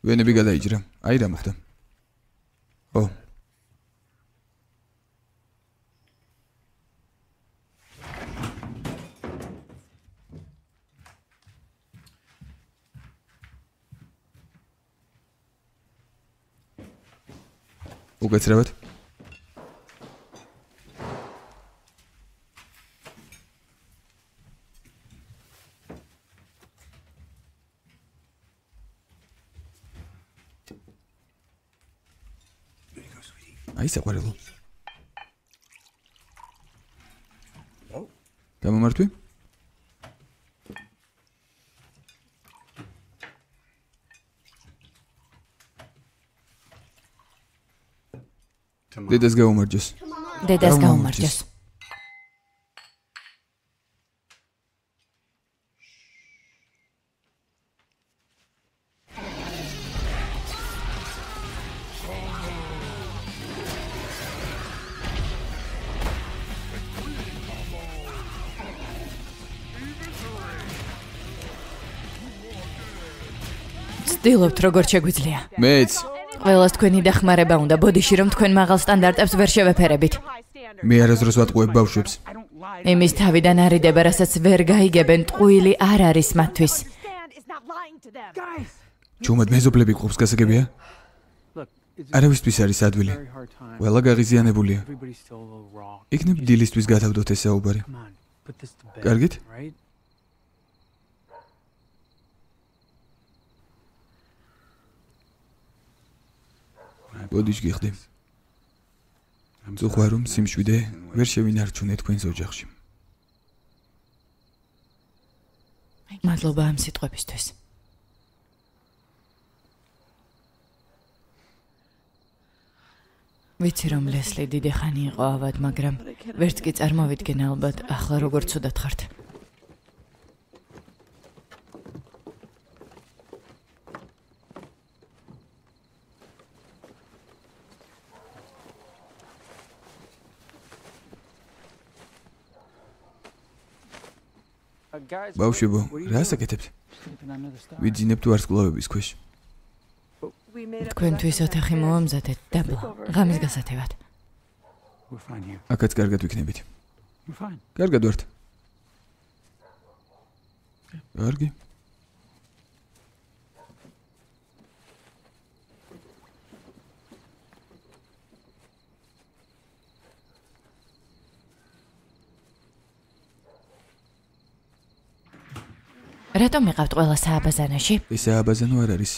B: ვენები გადაიჭრა. აი რა მოხდა. ო.
A: უკაცრავად. აი საყვარელო. გამომართვი? დედას გაუმარჯოს.
B: დედას გაუმარჯოს. ვცდილობთ როგორ შეგვიძლია.
A: მეც.
B: ყველას თქვენი დახმარება უნდა. ბოდიში რომ თქვენ მაღალ სტანდარტებს ვერ შევეფერებით.
A: მე არასდროს ვატყუებ ბავშვებს.
B: იმის თავიდან არიდება, რასაც ვერ გაიგებენ, ტყუილი არ არის მათთვის.
A: ჩუმად მეზობლები ყობს გასაგებია? არავისთვის არის ადვილი. ყველა გაღიზიანებულია. იქნებ დილისთვის გათავდოთ ეს საუბარი. კარგით? ბოდიშ გიხდი. ზოხარ რომ სიმშვიდე ვერ შევინარჩუნე თქვენს ოჯახში.
B: მადლობა ამ სიტყვებისთვის. ვიცი რომ ლესლი დიდი ხანი იყო ავად, მაგრამ ვერც კი წარმოვიდგენ ალბათ ახლა როგორ ცუდად ხართ.
A: ბავშვებო, რა საკეთებთ? ვიძინებთ ვარსკვლავების ქვეშ.
B: თქვენთვის ოთახი მოამზადეთ, დაბლა, ღამის გასათევად.
A: აქაც კარგად ვიქნებით. კარგად ვართ. კარგი.
B: რატომ იყავთ ყველა სააბაზანოში?
A: ეს სააბაზანო არ არის.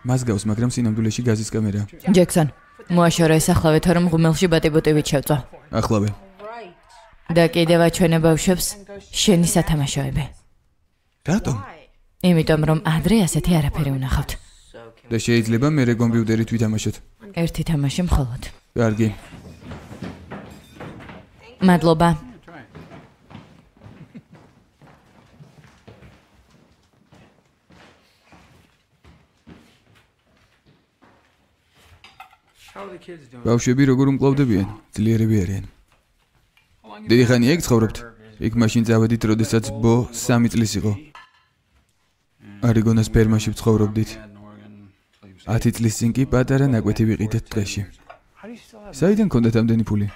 A: მას გავს, მაგრამ სინამდვილეში გაზის კამერა.
B: ჯექსონ, მოაშორე ეს ახლავე, თორემ ღუმელში ბატიბუტივით შევწვა.
A: ახლავე.
B: და კიდევ აჩვენე ბავშვებს შენი სათამაშოები.
A: რატომ?
B: იმიტომ რომ ადრე ასეთი არაფერი უნახავთ.
A: და შეიძლება მე კომპიუტერით ვითამაშოთ.
B: ერთი თამაში მხოლოდ.
A: კარგი.
B: მადლობა. ბავშვები როგორ უმკლავდებიან? ძლიერები არიან. დიდი ხანია იქ ცხოვრობთ? იქ მაშინ წავედით, როდესაც ბო 3 წლის იყო. არიგონას ფერმაში ცხოვრობდით. 10 წლის წინ კი პატარა ნაკვეთი ვიყიდეთ ტყეში. საიდან გქონდათ ამდენი ფული?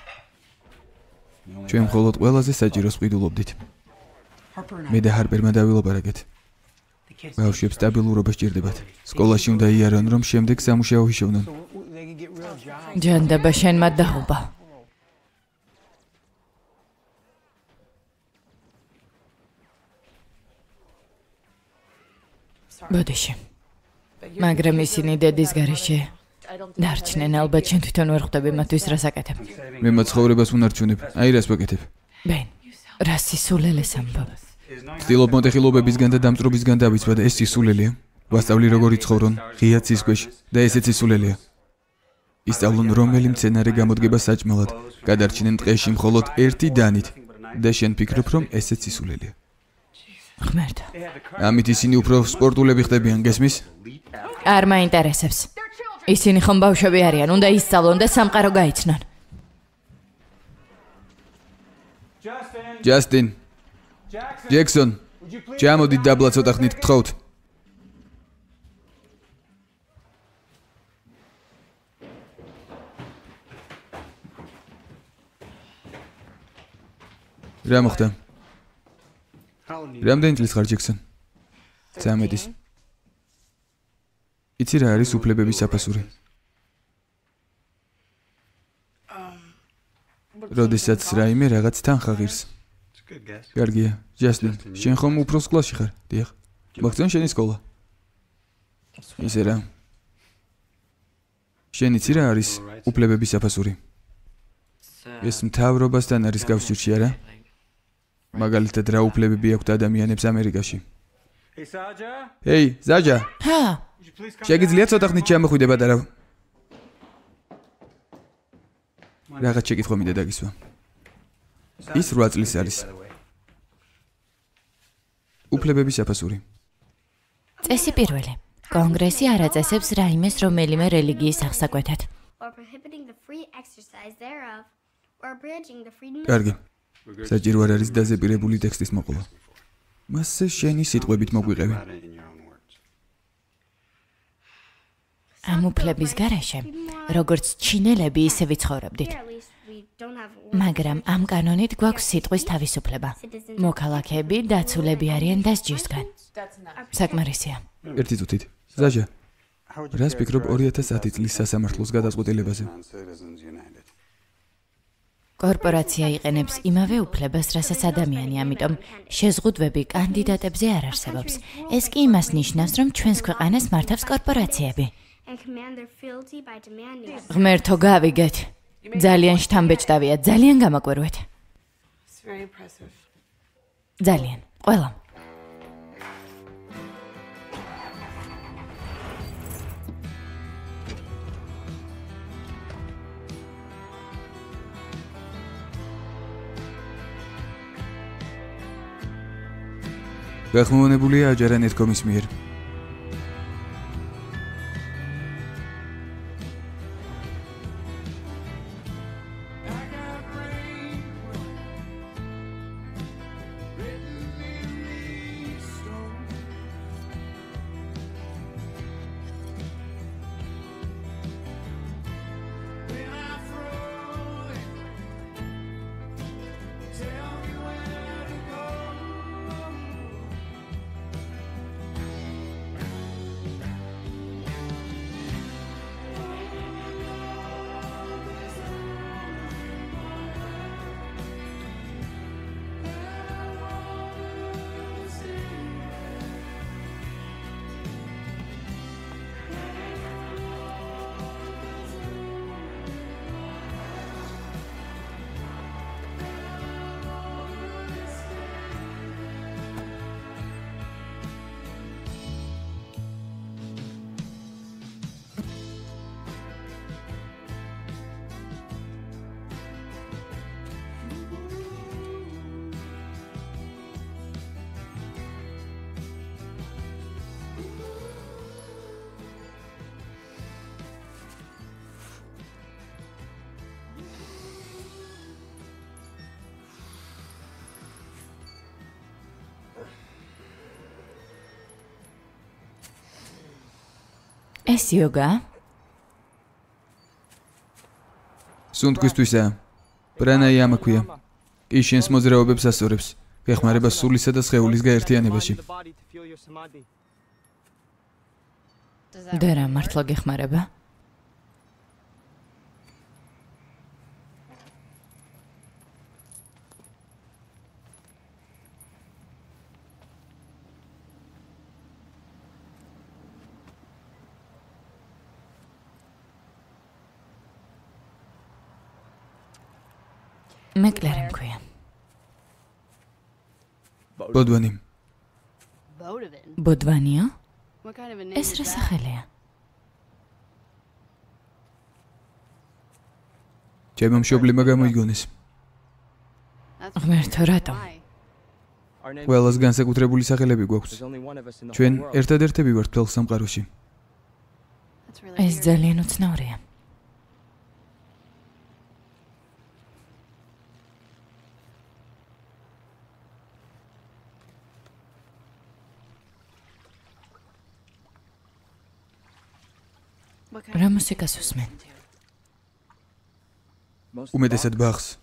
B: ჩვენ მხოლოდ ყველაზე საჭიროს ვყიდულობდით. მე და ჰარპერმა დავილაპარაკეთ. ბავშვებს სტაბილურობა სჭირდებათ. სკოლაში უნდა იარონ, რომ შემდეგ სამუშაო იშოვნონ. ჯანდაბა შენ მათ დაღუპა. ბოდიში. მაგრამ ისინი დედის გარეშე დარჩნენ, ალბათ შენ თვითონ ვერ ხვდები მათთვის რას აკეთებ.
A: მე მათ ცხოვრებას უნარჩუნებ. აი რას ვაკეთებ.
B: ბენ, რა სისულელეს ამბობ.
A: ვცდილობ მონტეხილობებისგან და დამწრობისგან დავიცვა და ეს სისულელია. ვასწავლი როგორ იცხოვრონ, ღია ცის ქვეშ და ესეც სისულელია. ისწავლონ რომელი მცენარე გამოდგება საჭმელად, გადარჩნენ ტყეში მხოლოდ ერთი დანით და შენ ფიქრობ რომ ესეც სისულელია.
B: ღმერთო.
A: ამით ისინი უფრო სპორტულები ხდებიან, გესმის?
B: არ მაინტერესებს. ისინი ხომ ბავშვები არიან, უნდა ისწავლონ და სამყარო გაიცნონ.
A: ჯასტინ. ჯექსონ. ჩამოდით დაბლა ცოტა ხნით გთხოვთ. რა მოხდა? რამდენი წლის ხარ ჯექსონ? 13-ის. იცი რა არის უფლებების საფასური? როდესაც რაიმე რაღაც თანხა ღირს. კარგია, ჯასტინ, შენ ხომ უფროს კლასში ხარ? დიახ. მოგწონ შენი სკოლა. ისე რა. შენ იცი რა არის უფლებების საფასური? ეს მთავრობასთან არის კავშირში არა? მაგალითად რა უფლებები აქვთ ადამიანებს ამერიკაში? ჰეი, ზაჯა.
B: ჰა,
A: შეგიძლია ცოტა ხნით ჩამოხვიდე პატარა? რაღაც შეკითხვა მინდა დაგისვა. ის 8 წლის არის. უფლებების საფასური.
B: წესი პირველი. კონგრესი არ აწესებს რაიმეს რომელიმე რელიგიის აღსაკვეთად.
A: კარგი. საჭირო არ არის დაზეპირებული ტექსტის მოყოლა. მასზე შენი სიტყვებით მოგვიყევი.
B: ამ უფლების გარეშე, როგორც ჩინელები ისე ვიცხოვრობდით. მაგრამ ამ კანონით გვაქვს სიტყვის თავისუფლება. მოქალაქეები დაცულები არიან დასჯისგან. საკმარისია.
A: ერთი წუთით. ზაჟა, რას ფიქრობ 2010 წლის სასამართლოს გადაწყვეტილებაზე?
B: კორპორაცია იყენებს იმავე უფლებას, რასაც ადამიანი, ამიტომ შეზღუდვები კანდიდატებზე არ არსებობს. ეს კი იმას ნიშნავს, რომ ჩვენს ქვეყანას მართავს კორპორაციები. ღმერთო გავიგეთ. ძალიან შთამბეჭდავია, ძალიან გამაკვირვეთ. ძალიან, ყველამ.
A: გახმოვანებულია აჯარანეთკომის მიერ.
B: ეს იოგა?
A: სუნთქვისთვისა. პრანაიამა ქვია. კი შენს მოძრაობებს ასწორებს. გეხმარება სულისა და სხეულის გაერთიანებაში.
B: და რა მართლა გეხმარება? მეკლერი მქვია.
A: ბოდვანი.
B: ბოდვანიო? ეს რა სახელია?
A: ჩემო მშობლებმა გამოიგონეს.
B: ღმერთო, რატომ?
A: ყველას განსაკუთრებული სახელები გვაქვს. ჩვენ ერთადერთები ვართ მთელ სამყაროში.
B: ეს ძალიან უცნაურია. რა მუსიკას უსმენ?
A: უმეტესად ბახს.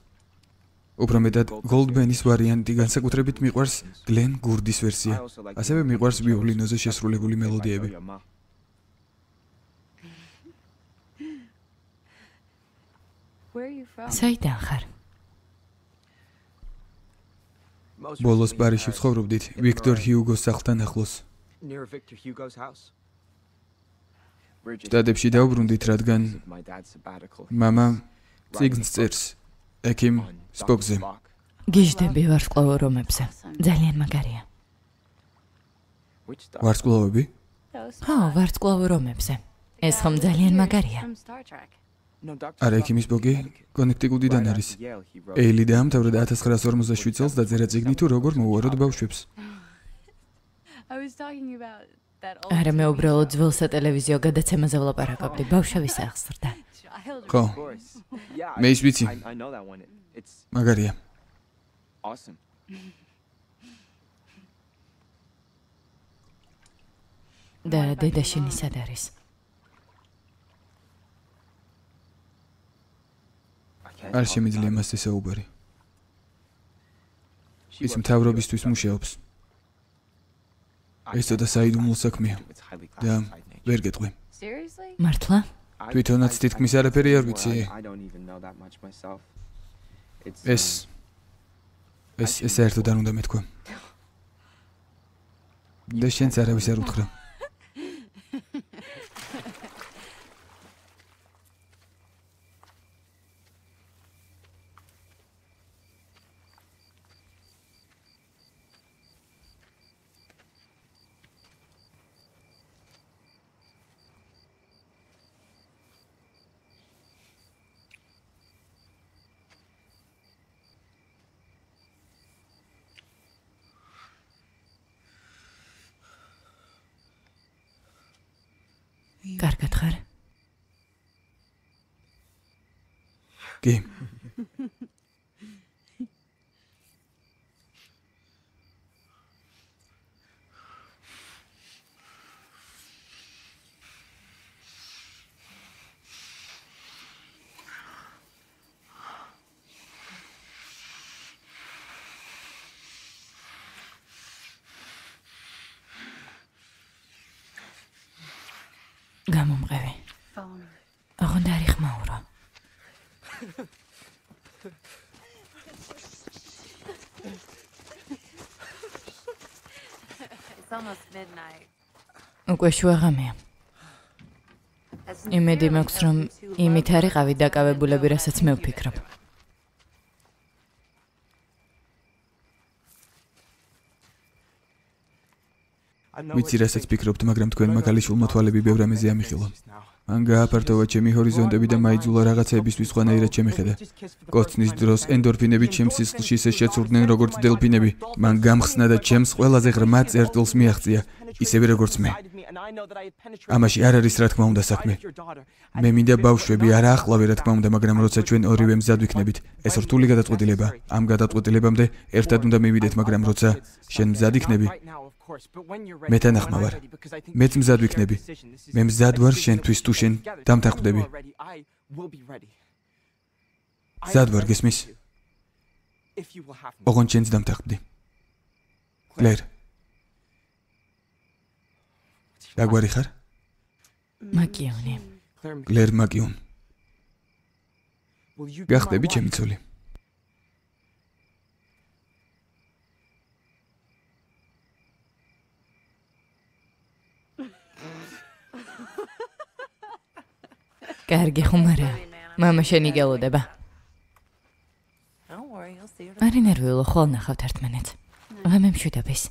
A: უფრო მეტად გოლდბენის ვარიანტი განსაკუთრებით მიყვარს გლენ გურდის ვერსია. ასევე მიყვარს ვიოლინოზე შესრულებული მელოდიები.
B: საიდან ხარ?
A: ბოლოს პარიზში ვცხოვრობდით ვიქტორ ჰიუგოს სახლთან ახლოს.
C: Near Victor Hugo's house.
A: შტატებში დავბრუნდით, რადგან
C: My dad's sabbatical.
A: მამა წიგნს წერს ექიმ სპოკზე.
B: გიჟდები ვარსკვლავურ რომებზე. ძალიან მაგარია.
C: Which stuff?
A: ვარსკვლავები?
B: ხო, ვარსკვლავურ რომებზე. ეს ხომ ძალიან მაგარია.
C: No, Dr.
A: არა, ექიმი სპოკი კონექტიკუტიდან არის.
C: Yale, he wrote.
A: ეილი დაამთავრა 1947 წელს და წერა წიგნი თუ როგორ მოუაროთ ბავშვებს.
B: არა, მე უბრალოდ ძველ სატელევიზიო გადაცემაზე ვლაპარაკობდი, ბავშვების აღზრდა.
A: ხო,
C: Of course. Yeah.
A: მე ის ვიცი.
C: I know that one. It's
A: მაგარია.
C: awesome.
B: და დედაშენი სად არის?
A: არ შემიძლია მასზე საუბარი. ის მთავრობისთვის მუშაობს. ეს ცოტა საიდუმლო საქმეა
C: It's highly
A: და
C: classified nature.
A: ვერ გეტყვი.
B: მართლა?
A: თვითონაც თითქმის არაფერი არ ვიცი.
C: I don't even know that much myself. It's
A: ეს საერთოდ არ უნდა მეთქვა. და შენც არავის არ უთხრა.
B: კარგად ხარ?
A: კი,
B: გამომყევი. აღონდა არ იხმაურო. უკვე შუაღამეა. იმედი მაქვს, რომ იმით არ იყავი დაკავებულები, რასაც მე ვფიქრობ.
A: ვიცი რასაც ფიქრობთ, მაგრამ თქვენმა ქალიშვილმა თვალები ბევრ ამაზე ამიხილა. მან გააფართოვა ჩემი ჰორიზონტები და მაიძულა რაღაცეებისთვის სხვანაირად შემიხედა. კოცნის დროს ენდორფინები ჩემს სისხლში ისე შეცურდნენ, როგორც დელფინები. მან გამხსნა და ჩემს ყველაზე ღრმა წერტილს მიაღწია, ისევე როგორც მე. ამაში არ არის რა თქმა უნდა საქმე. მე მინდა ბავშვები არა ახლავე რა თქმა უნდა, მაგრამ როცა ჩვენ ორივე მზად ვიქნებით, ეს რთული გადაწყვეტილება. ამ გადაწყვეტილებამდე ერთად უნდა მივიდეთ, მაგრამ როცა შენ მზად იქნები, მე თანახმა ვარ. მეც მზად ვიქნები. მე მზად ვარ შენთვის თუ შენ დამთანხმდები. მზად ვარ, გესმის? ოღონდ შენც დამთანხმდი. კლერ. დაგვარი ხარ?
B: მაკიონი.
A: კლერ მაკიონ. გახდები ჩემი ცოლი.
B: კარგი ხუმარა. მამა შენი გელოდება. არი ნერვიულო, ხოლ ნახავთ ერთმანეთს. ვამე მშვიდობის.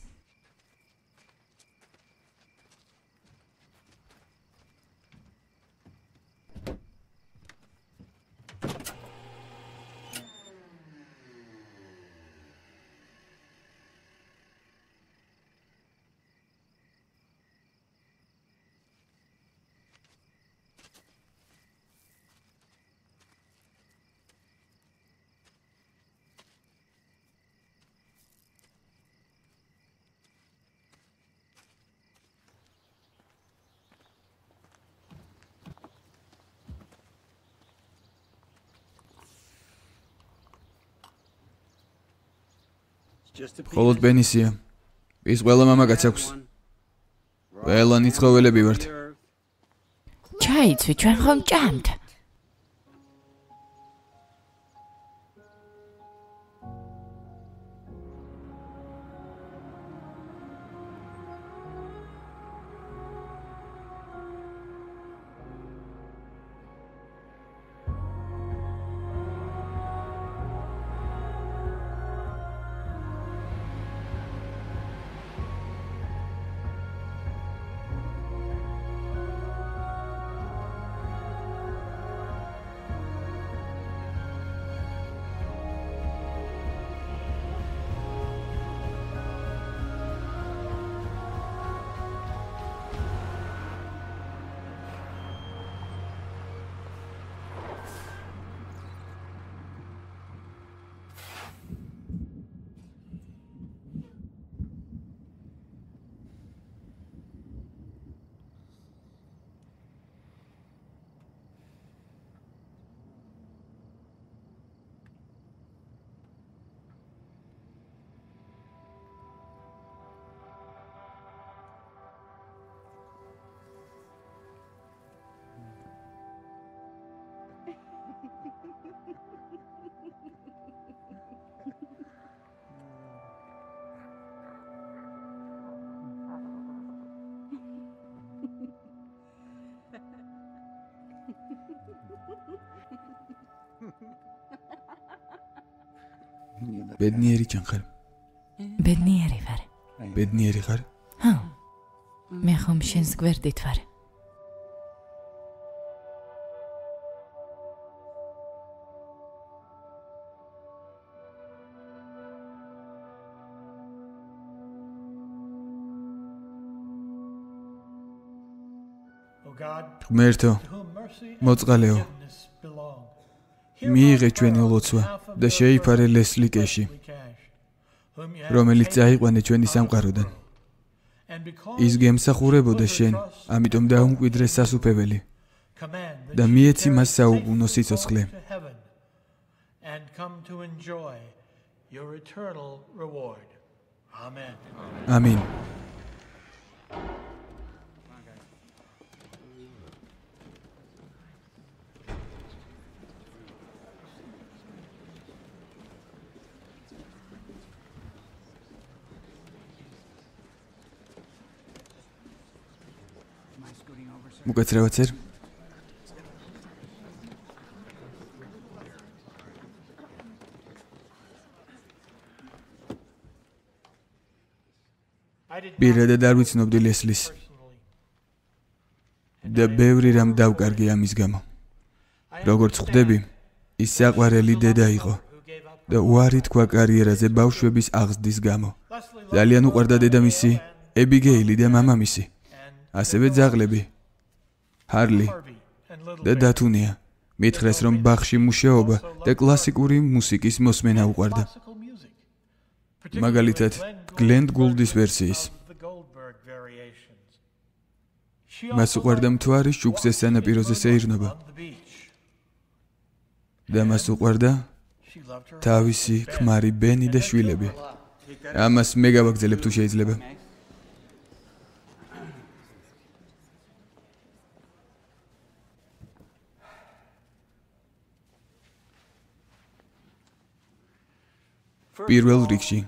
A: მხოლოდ ბენისია. ის ყველა მამაკაც აქვს. ყველანი ცხოველები ვართ.
B: ჩაიცვი, ჩვენ ხომ ჭამთ?
A: ბედნიერი ჩან ხარ?
B: ბედნიერი ვარ.
A: ბედნიერი ხარ?
B: ჰა. მე ხომ შენს გვერდით ვარ.
A: ღმერთო, მოწყალეო, მიიღე ჩვენი ლოცვა და შეიფარე ლესლი კეში, რომელიც წაიყვანე ჩვენი სამყაროდან. ის გემსახურებოდა შენ, ამიტომ დაუმკვიდრე სასუფეველი და მიეცი მას საუკუნო სიცოცხლე. ამინ. მოგეცრავაცერ? პირადად არ ვიცნობდი ლესლის და ბევრი რამ დავკარგე ამის გამო. როგორც ხვდები, ის საყვარელი დედა იყო და უარი თქვა კარიერაზე ბავშვების აღზრდის გამო. ძალიან უყვარდა დედამისი, ებიგეილი და მამამისი, ასევე ძაღლები, ჰარლი და დათუნია. მითხრეს, რომ ბაღში მუშაობა და კლასიკური მუსიკის მოსმენა უყვარდა. მაგალითად, გლენ გულდის ვერსიის. მას უყვარდა მთვარის შუქზე სანაპიროზე სეირნობა და მას უყვარდა თავისი ქმარი ბენი და შვილები. ამას მე გავაგზელებ თუ შეიძლება. პირველ რიგში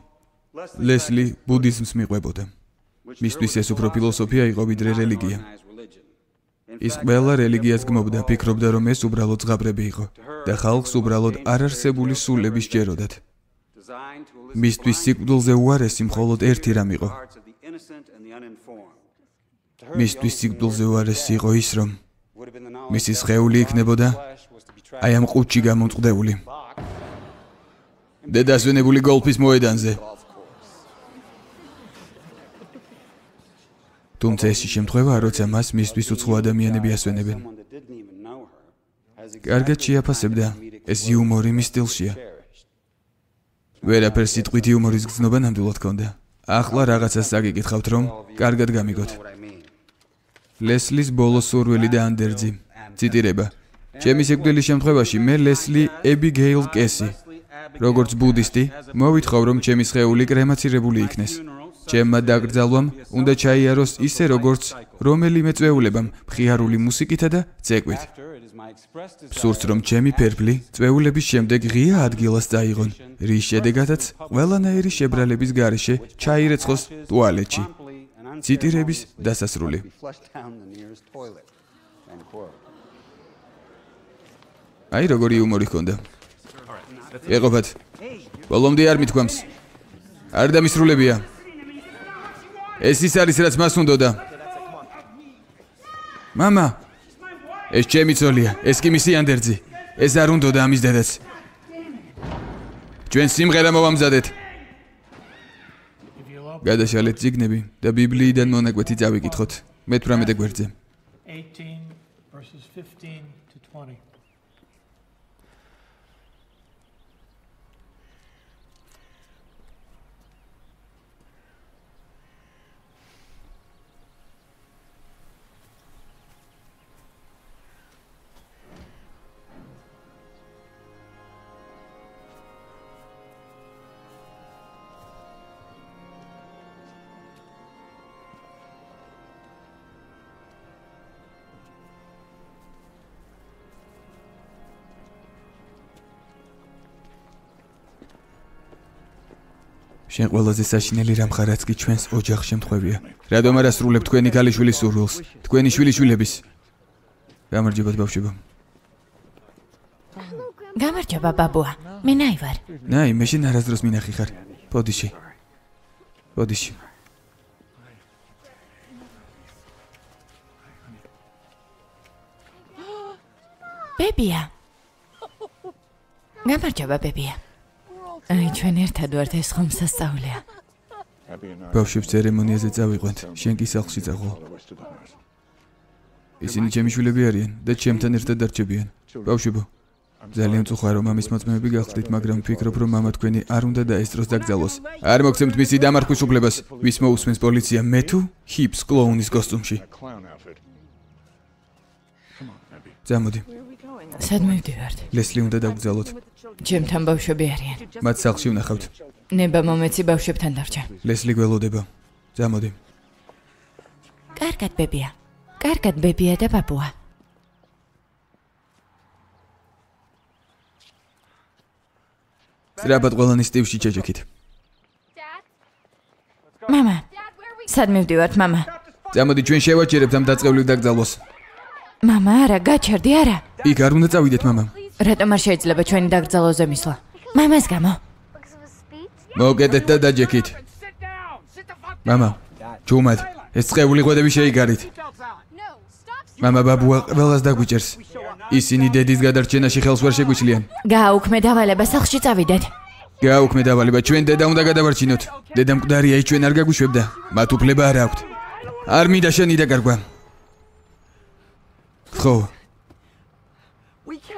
A: ლესლი ბუდიზმს მიყვებოდა. მისთვის ეს უფრო ფილოსოფია იყო ვიდრე რელიგია. ის ყველა რელიგიას გმობდა, ფიქრობდა, რომ ეს უბრალოდ ზღაპრები იყო და ხალხს უბრალოდ არარსებული სულები სჯეროდათ. მისთვის სიკვდილზე უარესი მხოლოდ ერთი რამ იყო. მისთვის სიკვდილზე უარესი იყო ის, რომ მისი სხეული იქნებოდა აი ამ ყუთში გამომწყდეული. და დასვენებული გოლფის მოედანზე. თუმცა ეს შემთხვევა, როცა მას მისთვის უცხო ადამიანები ასვენებენ. კარგად შეაფასებდა, ეს იუმორი მის სტილშია. ვერაფერს სიტყვით იუმორის გრძნობა ნამდვილად ჰქონდა. ახლა რაღაცას აგიკითხავთ, რომ კარგად გამიგოთ. ლესლის ბოლო სურვილი და ანდერძი. ციტირება. ჩემი სიკვდილის შემთხვევაში მე ლესლი ებიგეილ კესი, როგორც ბუდისტი, მოვითხოვ, რომ ჩემი სხეული კრემაცირებული იქნეს. ჩემმა დაკრძალვამ უნდა ჩაიაროს ისე, როგორც რომელიმე წვეულებამ, მხიარული მუსიკითა და ცეკვით. სურს, რომ ჩემი ფერფლი წვეულების შემდეგ ღია ადგილას წაიღონ, რის შედეგადაც ყველანაირი შებრალების გარეშე ჩაირეცხოს ტუალეტში. ციტირების დასასრული. აი როგორი იუმორი ჰქონდა. ეყოფათ. ბოლომდე არ მithქვამს. არ დამისრულებია. ეს ის არის, რაც მას უნდოდა. მამა, ეს ჩემი ცოლია, ეს კი მისი ანდერძი. ეს არ უნდოდა ამის დედაც. ჩვენ სიმღერა მოვამზადეთ. გადაშალეთ წიგნები და ბიბლიიდან მონაკვეთი წავიკითხოთ. მე-18 გვერდზე.
D: 18 verses 15 to 20.
A: შენ ყველაზე საშინელი რამ ხარ, რაც კი ჩვენს ოჯახს შემთხვევია. რადგან არ ასრულებ თქვენი ქალიშვილის სურვილს, თქვენი შვილიშვილების. გამარჯობათ ბავშვებო.
B: გამარჯობა ბაბუა. მე ნაი ვარ.
A: ნაი, მე შენ არასდროს მინახი ხარ. ბოდიში. ბოდიში.
B: ბებია. გამარჯობა ბებია. აი ჩვენ ერთად ვართ ეს ხომ სასწაულია.
A: ბავშვებს ცერემონიაზე წავიყვანთ. შენ კი სახლში წაღვო. ისინი ჩემი შვილები არიან და ჩემთან ერთად დარჩებიან. ბავშვებო, ძალიან წუხარ რომ ამის მოწმეები გახდით, მაგრამ ვფიქრობ რომ მამა თქვენი არ უნდა დაესწროს დაკრძალოს. არ მოგცემთ მისი დამარხვის უფლებას. ვის მოусმენს პოლიცია, მე თუ ჰიპს კლოუნის კოსტუმში. წამოდი.
B: სად მივდივართ?
A: ლესლი უნდა დაგრძალოთ.
B: ჩემთან ბავშვები არიან.
A: მათ სახლში ვნახავთ.
B: ნება მომეცი ბავშვებთან დარჩა.
A: ლესლი გველოდება. წამოდი.
B: კარგად ბებია. კარგად ბებია და ბაბუა.
A: სწრაფად ყველანი სტივში ჩეჩექით.
B: მამა. სად მივდივართ მამა?
A: წამოდი ჩვენ შევაჭერებთ ამ დაწყევლილ დაკრძალვას.
B: მამა არა, გაჩერდი არა.
A: იქ არ უნდა წავიდეთ მამა.
B: რატომ არ შეიძლება ჩვენი დაკრძალვაზე მისვლა? მამას გამო.
A: მოკედეთ და დაჯექით. მამა, ჯუმად, ეს წყეული ღვედები შეიგარით. მამა ბაბუა ყველას დაგვიჭერს. ისინი დედის გადარჩენაში ხელს ვერ შეგვიშლიან.
B: გააუქმე დავალება სახლში წავიდეთ.
A: გააუქმე დავალება, ჩვენ დედა უნდა გადავარჩინოთ. დედა მკვდარია, ის ჩვენ არ გაგუშვებდა. მათ უფლება არ აქვთ. არ მინდა შენი დაკარგვა. ხო.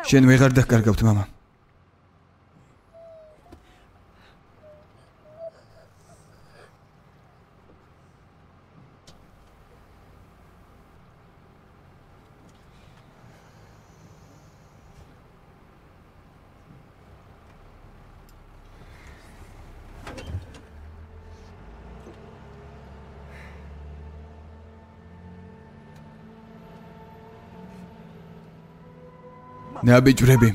A: შენ ვეღარ დაკარგავთ მამა. ნაბიჯვრები.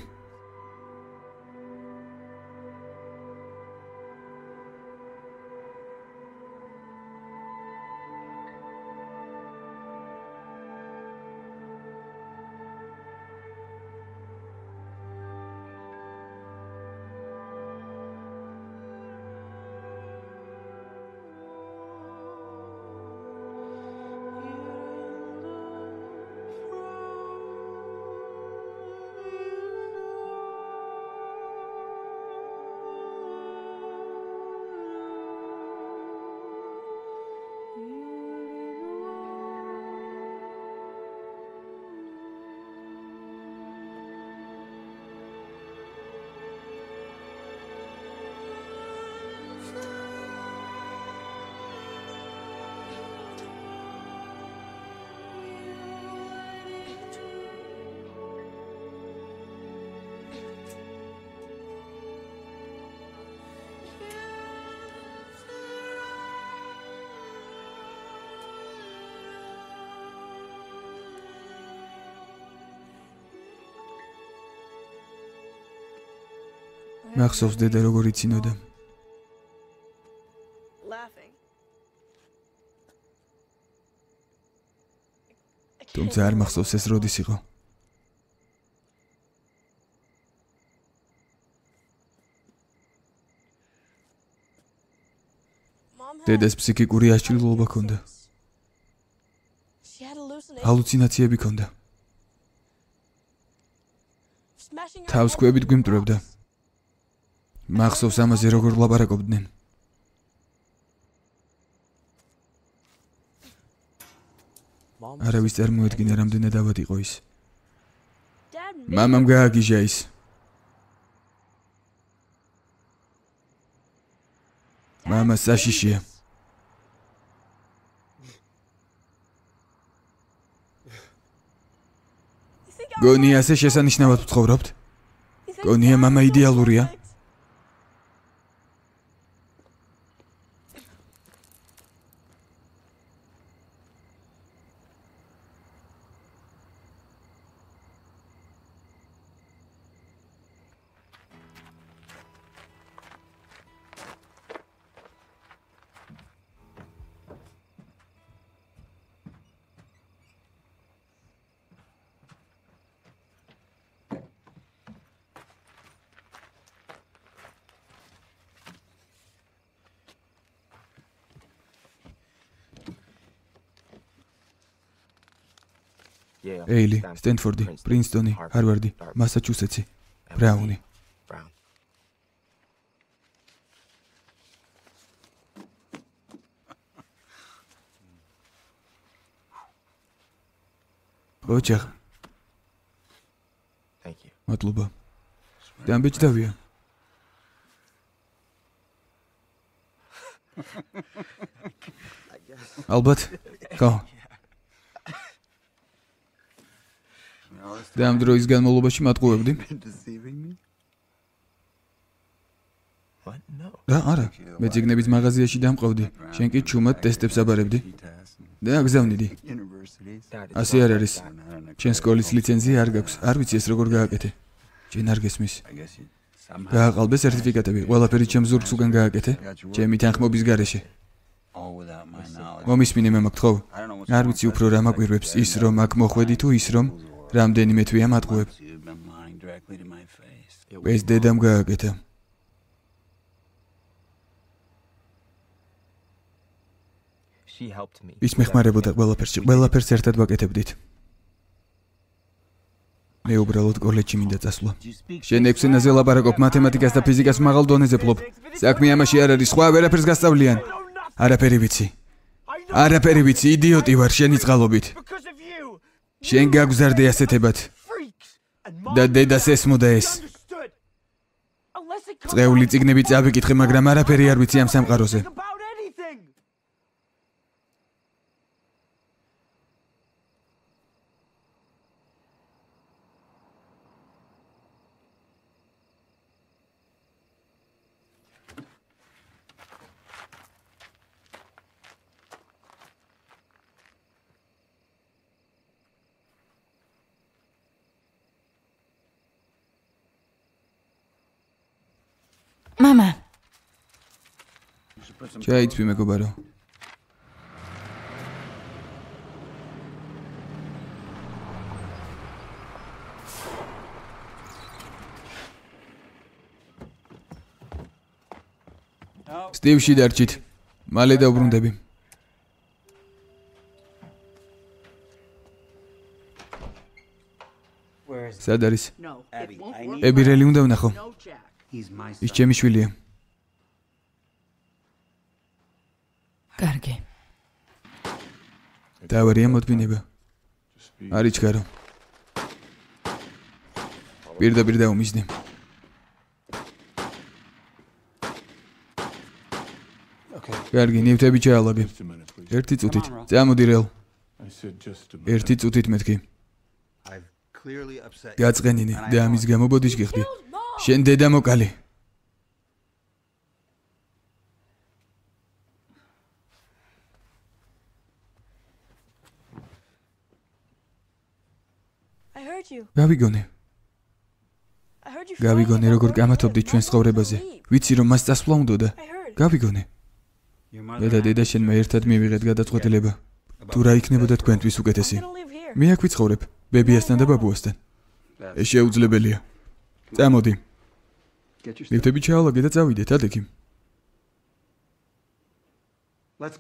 A: მახსოვს დედა როგორ იცინოდა. თუმცა არ მახსოვს ეს როდის იყო. დედას ფსიქიკური აშლილობა ჰქონდა. ჰალუცინაციები ჰქონდა. თავს ქვევით გვიმტვრევდა. მახსოვს ამაზე როგორ ლაპარაკობდნენ. არავის წარმოედგინა რამდენად ავად იყო ის. მამამ გააგიჟა ის. მამა საშიშია. გონია ასე შესანიშნავად ვცხოვრობთ? გონია მამა იდეალურია? ეილი, სტენფორდი, პრინსტონი, ჰარვარდი, მასაჩუსეტსი, ბრაუნი. ოჯახ. მადლობა. დამბეჭდავია. ალბათ. ხო. და ამ დროის განმავლობაში მატყუებდი? და არა, მე ციგნების მაღაზიაში დამყავდი. შენ კი ჩუმად ტესტებს აბარებდი. და აგზავნიდი. ასე არ არის. შენ სკოლის ლიცენზია არ გაქვს. არ ვიცი ეს როგორ გააკეთე. შენ არ გესმის. გააყალბე სერტიფიკატები. ყველაფერი ჩემს ზურგს უკან გააკეთე. ჩემი თანხმობის გარეშე. მომისმინე მე მოგთხოვ. არ ვიცი უფრო რა მაკვირვებს, ის რომ აქ მოხვედი თუ ის რომ რამდენიმე თვეა მატყუებ. ეს დედამ გააკეთა. ის მეხმარებოდა ყველაფერში, ყველაფერს ერთად ვაკეთებდით. მე უბრალოდ კოლეჯში მინდა წასვლა. შენ 6 ენაზე ლაპარაკობ, მათემატიკას და ფიზიკას მაღალ დონეზე ფლობ. საქმე ამაში არ არის, სხვა ვერაფერს გასწავლიან. არაფერი ვიცი. არაფერი ვიცი, იდიოტი ვარ შენი წყალობით. შენ გაგზარდე ასეთებად. და დედას ესმოდა ეს. წეული წიგნები წავიკითხე, მაგრამ არაფერი არ ვიცი ამ სამყაროზე.
B: Mama.
A: ჩაიცვი მეგობარო. სტივში დარჩით. მალე დავბრუნდები. სად არის? ებირელი უნდა ვნახო. ის ჩემი შვილია.
B: კარგი.
A: დავარია მოთმინება. არ იჩქარო. პირდაპირ დაუმისდი. კარგი, ნივთები ჩაალაგე. ერთი წუთით. წამოდი რეალ. ერთი წუთით მეთქი. გაწყენინე და ამის გამო ბოდიშ გიხდი. შენ დედა მოკალი. გავიგონე. გავიგონე როგორ გამათობდი ჩვენს ცხოვრებაზე. ვიცი რომ მას წასვლა უნდოდა. გავიგონე. მე და დედა შენმა ერთად მივიღეთ გადაწყვეტილება. თუ რა იქნებოდა თქვენთვის უკეთესი. მე აქ ვიცხოვრებ, ბებიასთან და ბაბუასთან. ეს შეუძლებელია. წამოდი. ნივთები ჩაალაგე და წავიდეთ ადექი.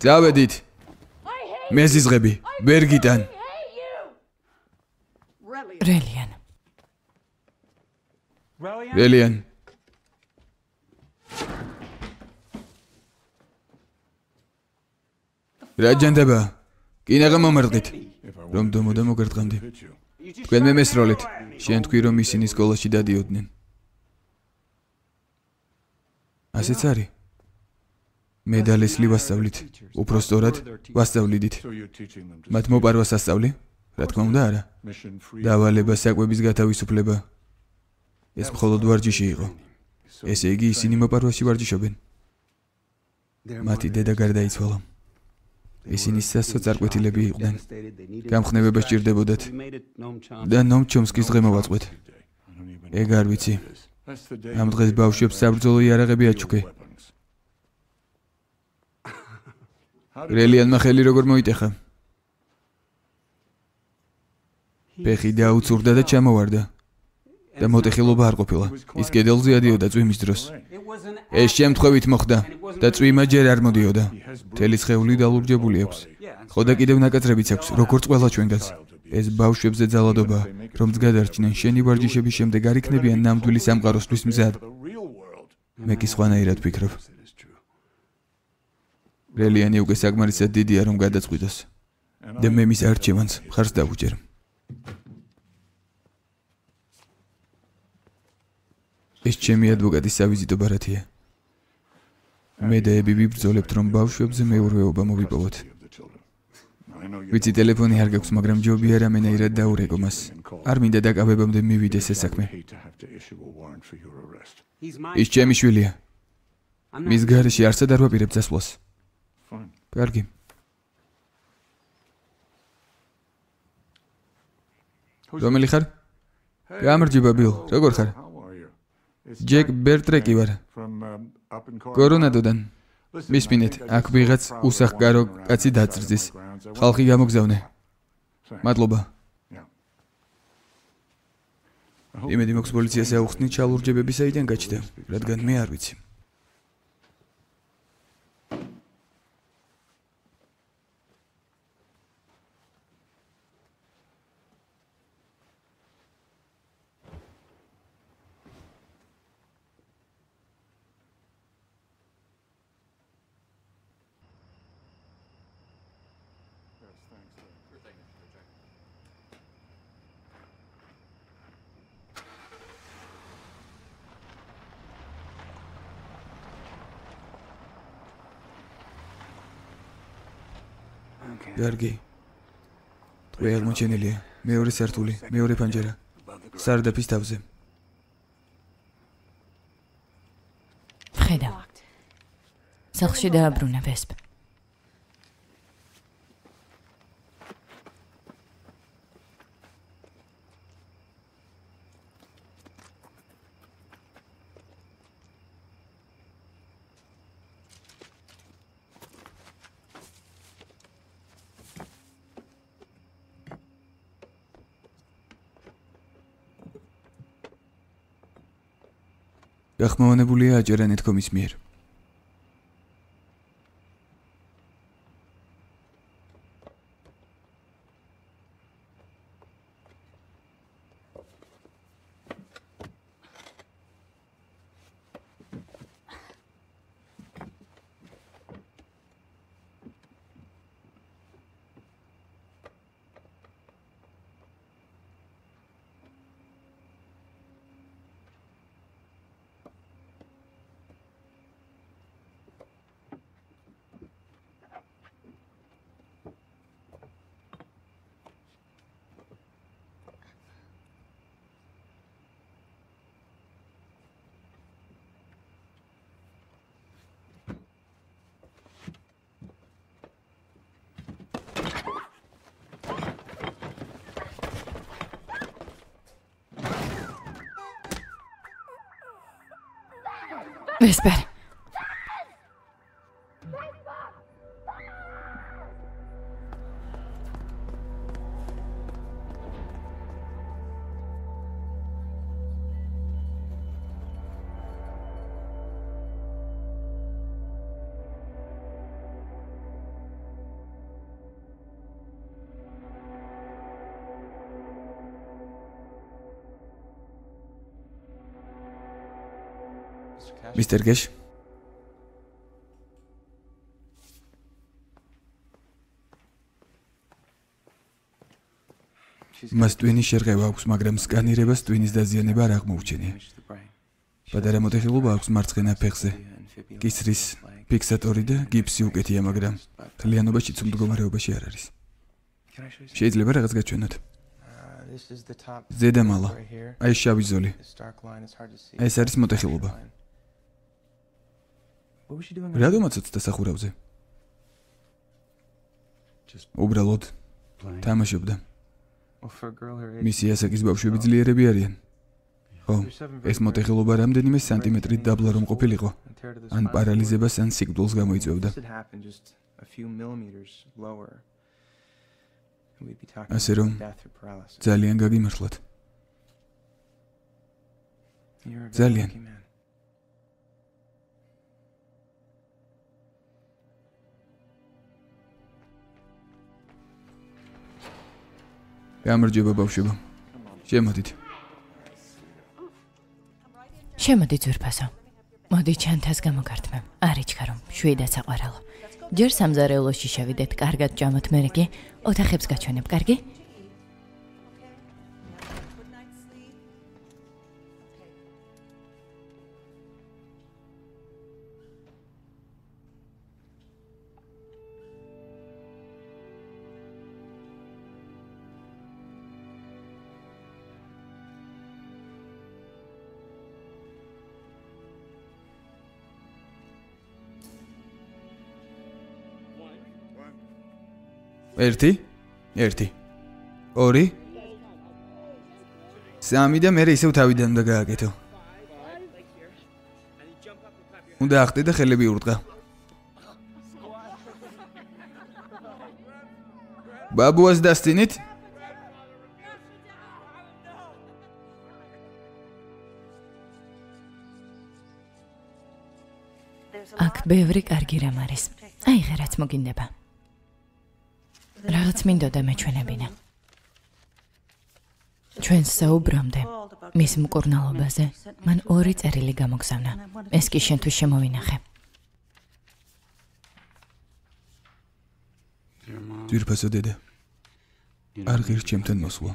A: წავედით. მეზიზღები, ვერ გიტან.
B: რელიან.
A: რელიან. რა ჯანდება? კინაღა მომარტყით. რომ დომოდა მოგერტყამდი. თქვენ მე მესროლეთ. შენ თქვი რომ ისინი სკოლაში დადიოდნენ. ასეც არის. მე და ლესლი ვასწავლით. უფრო სწორად, ვასწავლიდით. მათ მოპარვას ასწავლი? რა თქმა უნდა არა. დავალება საკვების გათავისუფლება. ეს მხოლოდ ვარჯიში იყო. ესე იგი ისინი მოპარვაში ვარჯიშობენ. მათი დედა გარდაიცვალა. ისინი სასწარკვეთილები იყვნენ. გამხნევება სჭირდებოდათ. და ნომ ჩომსკის დღე მოვაწყვეთ. ეგ არ ვიცი. ამ დღეს ბავშვებს საბრძოლო იარაღები აჩუქე. რელიანმა ხელი როგორ მოიტეხა? ფეხი დაუცურდა და ჩამოვარდა. და მოტეხილობა არ ყოფილა. ის კედელზე ადიოდა წვიმის დროს. ეს შემთხვევით მოხდა და წვიმა ჯერ არ მოდიოდა. მთელი სხეული დალურჯებული აქვს. ხო და კიდევ ნაკაწრებიც აქვს, როგორც ყველა ჩვენგანს. ეს ბავშვებზე ძალადობა, რომც გადარჩნენ შენი ვარჯიშების შემდეგ არ იქნებიან ნამდვილი სამყაროსთვის მზად. მე კი სხვანაირად ვფიქრობ. რელიანი უკვე საკმარისად დიდია, რომ გადაწყვიტოს. და მე მის არჩევანს მხარს დავუჭერ. ეს ჩემი ადვოკატის სავიზიტო ბარათია. მე და ები ვიბრძოლებთ, რომ ბავშვებზე მეურვეობა მოვიპოვოთ. ვიცი ტელეფონი არ გაქვს, მაგრამ ჯობია რამენაირად დაურეკო მას. არ მინდა დაკავებამდე მივიდეს ეს საქმე. ის ჩემი შვილია. მის გარეშე არსად არ ვაპირებ წასვლას. კარგი. რომელი ხარ? გამარჯობა, ბილ. როგორ ხარ? ჯეკ ბერტრეკი ვარ. კორონადოდან. მისმინეთ, აქ ვიღაც უსახკარო კაცი დაწრძის. ხალხი გამოგზავნე. მადლობა. იმედი მოქვს პოლიციას აუხსნით ჩალურჯებები საიდან გაჩნდა, რადგან მე არ ვიცი. Გარგი. ტყვე აღმოჩენილია. მეორე სართული, მეორე პანჯერა. სარდაფის თავზე.
B: ხედავ. სახლში დააბრუნა ვესპ.
A: გახმოვანებულია აჯერანეთკომის მიერ. ვესპერ. Mr. Gesh. მას ტვინის შერყევა აქვს, მაგრამ სკანირებას ტვინის დაზიანება არ აღმოუჩენია. პატარა მოტეხილობა აქვს მარცხენა ფეხზე. კისრის ფიქსატორი და გიფსი უკეთია, მაგრამ თლიანობაში ცუდ მდგომარეობაში არ არის. შეიძლება რაღაც გაჩვენოთ. ზედამალა. აი შავი ზოლი. ეს არის მოტეხილობა. რადგანაც დასახურავზე? უბრალოდ თამაშობდა. მისი ასაკის ბავშვები ძლიერები არიან. ხო, ეს მოტეხილობა რამდენიმე სანტიმეტრით დაბლა რომ ყოფილიყო, ან პარალიზებას ან სიკვდილს გამოიწვევდა. ასე რომ ძალიან გაგიმართლათ. ძალიან. გამარჯობა ბავშვებო. შემოდით.
B: შემოდი ძვირფასო. მოდი ჩანთას გამოგართმევ. არ იჩქა რომ შვიდად საყვარელო. ჯერ სამზარეულოში შევიდეთ, კარგად ჭამოთ, მერე კი ოთახებს გაჩვენებ, კარგი?
A: ერთი, 2, 3 და მე ისევ თავიდან უნდა გააკეთო. უნდა ახტე და ხელები ურტყა. ბაბუას დასწინით?
B: აქ ბევრი კარგი რამ არის. აიღე რაც მოგინდება. რაღაც მინდოდა მეჩვენებინა. ჩვენს საუბრამდე, მის მკურნალობაზე, მან 2 წერილი გამოგზავნა. ეს კი შენთვის შემოვინახე.
A: ძვირფასო დედა. არ ღირს ჩემთან მოსვლა.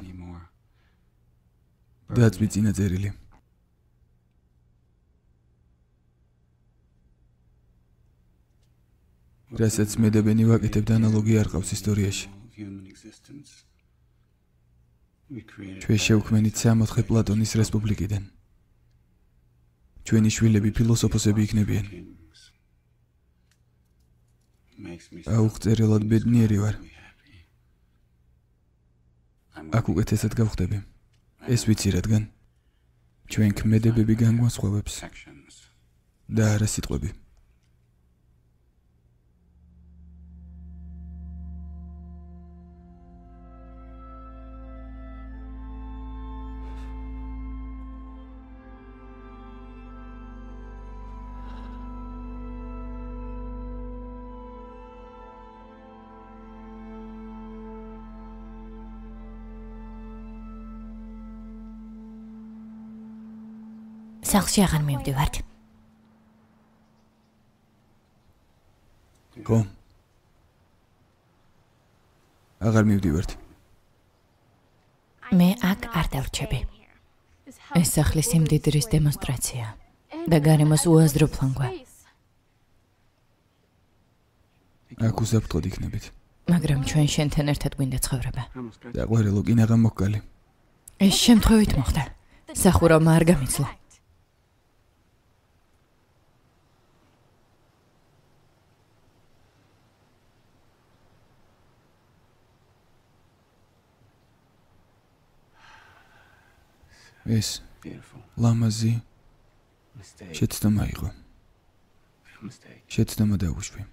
A: დაწვიცინა წერილი. რასაც მე და ბენი ვაკეთებთ ანალოგია არ ყავს ისტორიაში. ჩვენ შევქმნით 64 პლატონის რესპუბლიკიდან. ჩვენი შვილები ფილოსოფოსები იქნებიან. აუღწერელად ბედნიერი ვარ. აქ უკეთესად გავხდები. ეს ვიცი რადგან ჩვენ ქმედებები განგვასხვავებს და არა სიტყვები.
B: სახლში აღარ მივდივართ.
A: ხო. აღარ მივდივართ.
B: მე აქ არ დავრჩები. ეს სახლის იმდიდრის დემონსტრაცია და გარემოს უაზრო ფლანგვა.
A: აქ უსაფრთხოდ იქნებით.
B: მაგრამ ჩვენ შენთან ერთად გვინდა ცხოვრება.
A: დაყვერელო კი ნაღამ მოჰკალი.
B: ეს შემთხვევით მოხდა. სახურავმა არ გამიცლა.
A: ეს ლამაზი შეცდომა იყო. შეცდომა დაუშვი.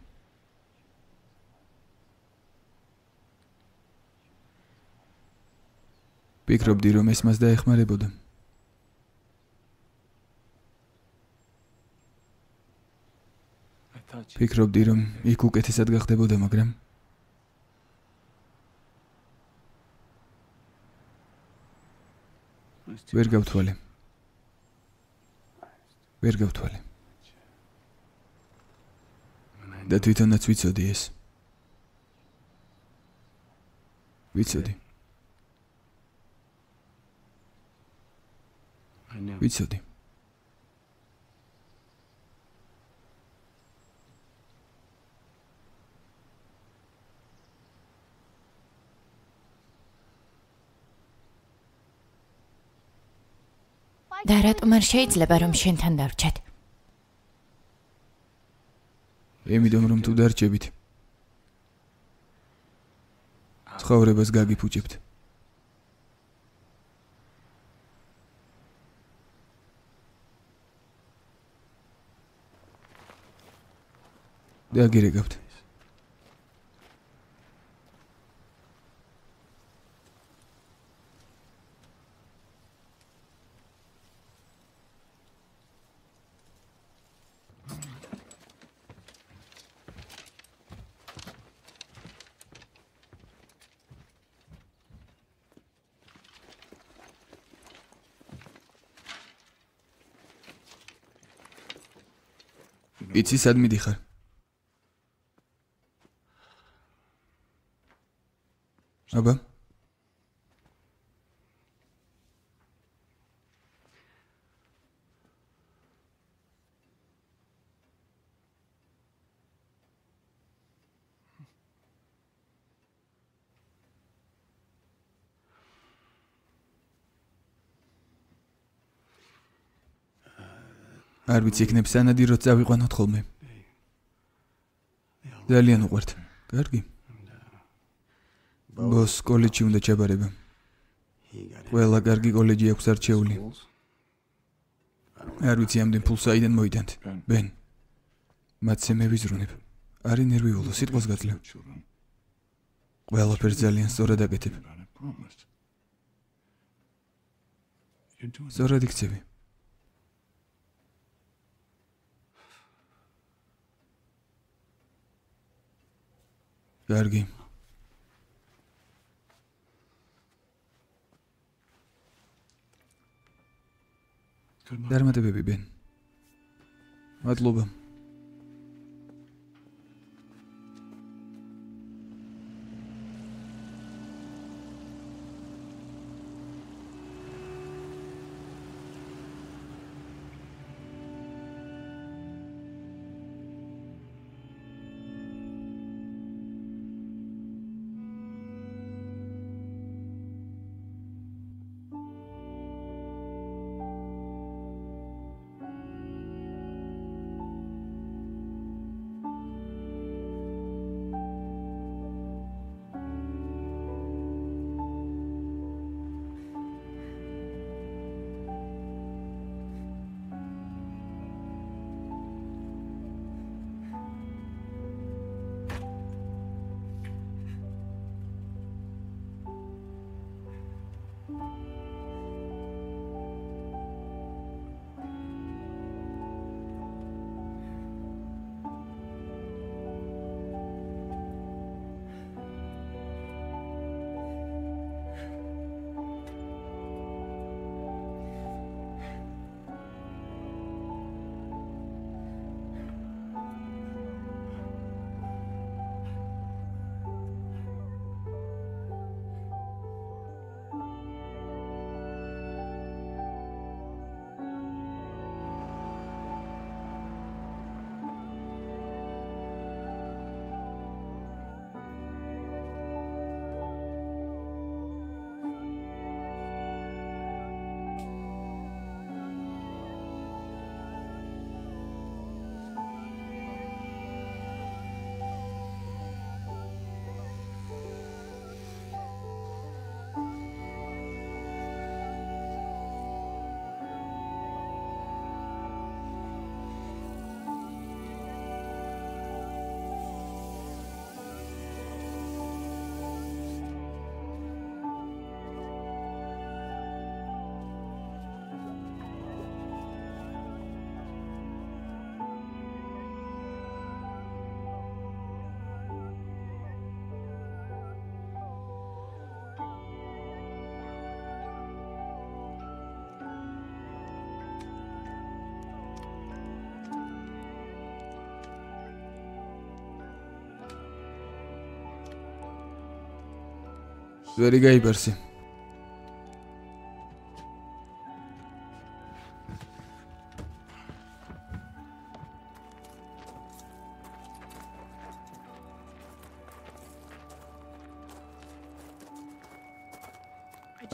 A: ვფიქრობდი რომ ეს მას დაეხმარებოდა. ვფიქრობდი რომ იქ უკეთესად გახდებოდა, მაგრამ ვერ გავთვალე. და თვითონაც ვიცოდი ეს. ვიცოდი.
B: და რატომ არ შეიძლება რომ შენთან დავრჩეთ?
A: იმიტომ რომ თუ დარჩებით, ცხოვრებას გაგიფუჭებთ. და გირეკავთ. იცი სად მიდიხარ? აბა არ ვიცი იქნებ სანადიროდ წავიყვანოთ ხოლმე. ძალიან უყვართ. კარგი. ბოს კოლეჯში უნდა ჩაბარება. ყველა კარგი კოლეჯი აქვს არჩეული. არ ვიცი ამდენ ფულს საიდან მოიტანთ. ბენ. მათზე მე ვიზრუნებ. არი ნერვიულო სიტყვას გაძლევ. ყველაფერს ძალიან სწორად აკეთებ. სწორად იქცევი. კარგი. დარმატებები ბენ. მადლობა. ვერი გაიბარსი.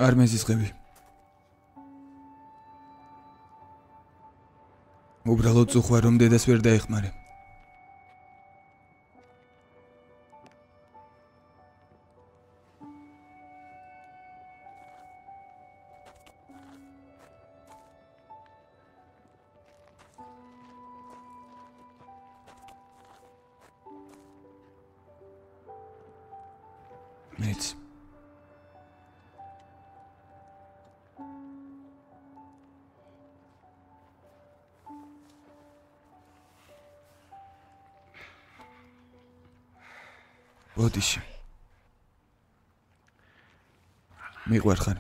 A: არ მეზისხები. უბრალოდ წუხვა რომ დედას ვერ დაეხმარე. მეც ბოდიში მიყვარხარ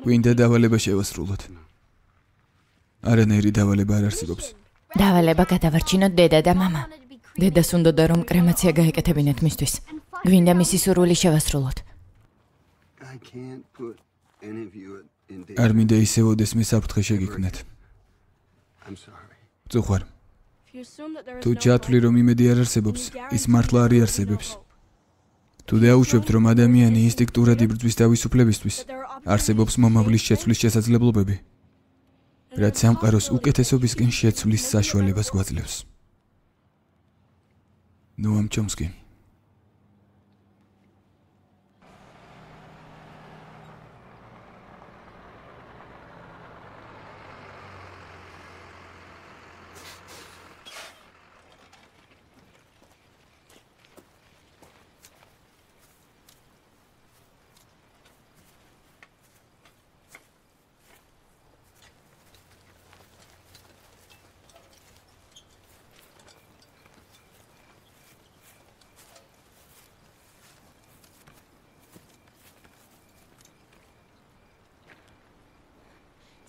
A: გვინდა დავალება შევასრულოთ. არანაირი დავალება არ არსებობს.
B: დავალება გადავარჩინოთ დედა და მამა. დედას უნდოდა რომ კრემაცია გაეკეთებინათ მისთვის. გვინდა მისი სურვილი შევასრულოთ.
A: არ მინდა ისევოდეს მე საფრთხე შეგიქმნათ. წუხარ. თუ ჩათვლი რომ იმედი არ არსებობს, ის მართლა არ არსებობს. თუ დაუშვებთ რომ ადამიანი ინსტინქტურად იბრძვის თავისუფლებისთვის, არსებობს მომავლის შეცვლის შესაძლებლობები, რაც სამყაროს უკეთესობისკენ შეცვლის საშუალებას გვაძლევს. ნოამ ჩომსკი.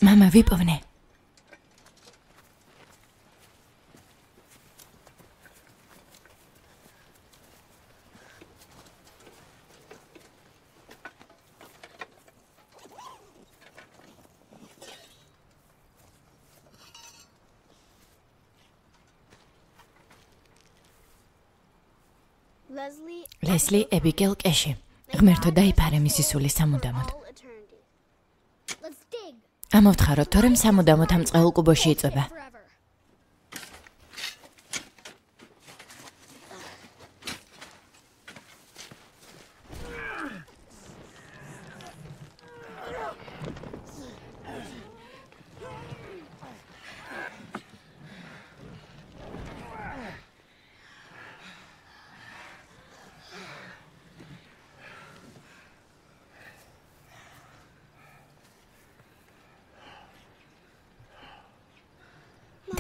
B: მამა ვიპოვნე. ლესლი ებიგელ კეში. ღმერთო დაიფარე მისი სული სამუდამოდ. ამოვთხაროთ, თორემ სამუდამოდ ამ წყეულ კუბოში იწვება.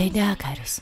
B: დედა აქ არის.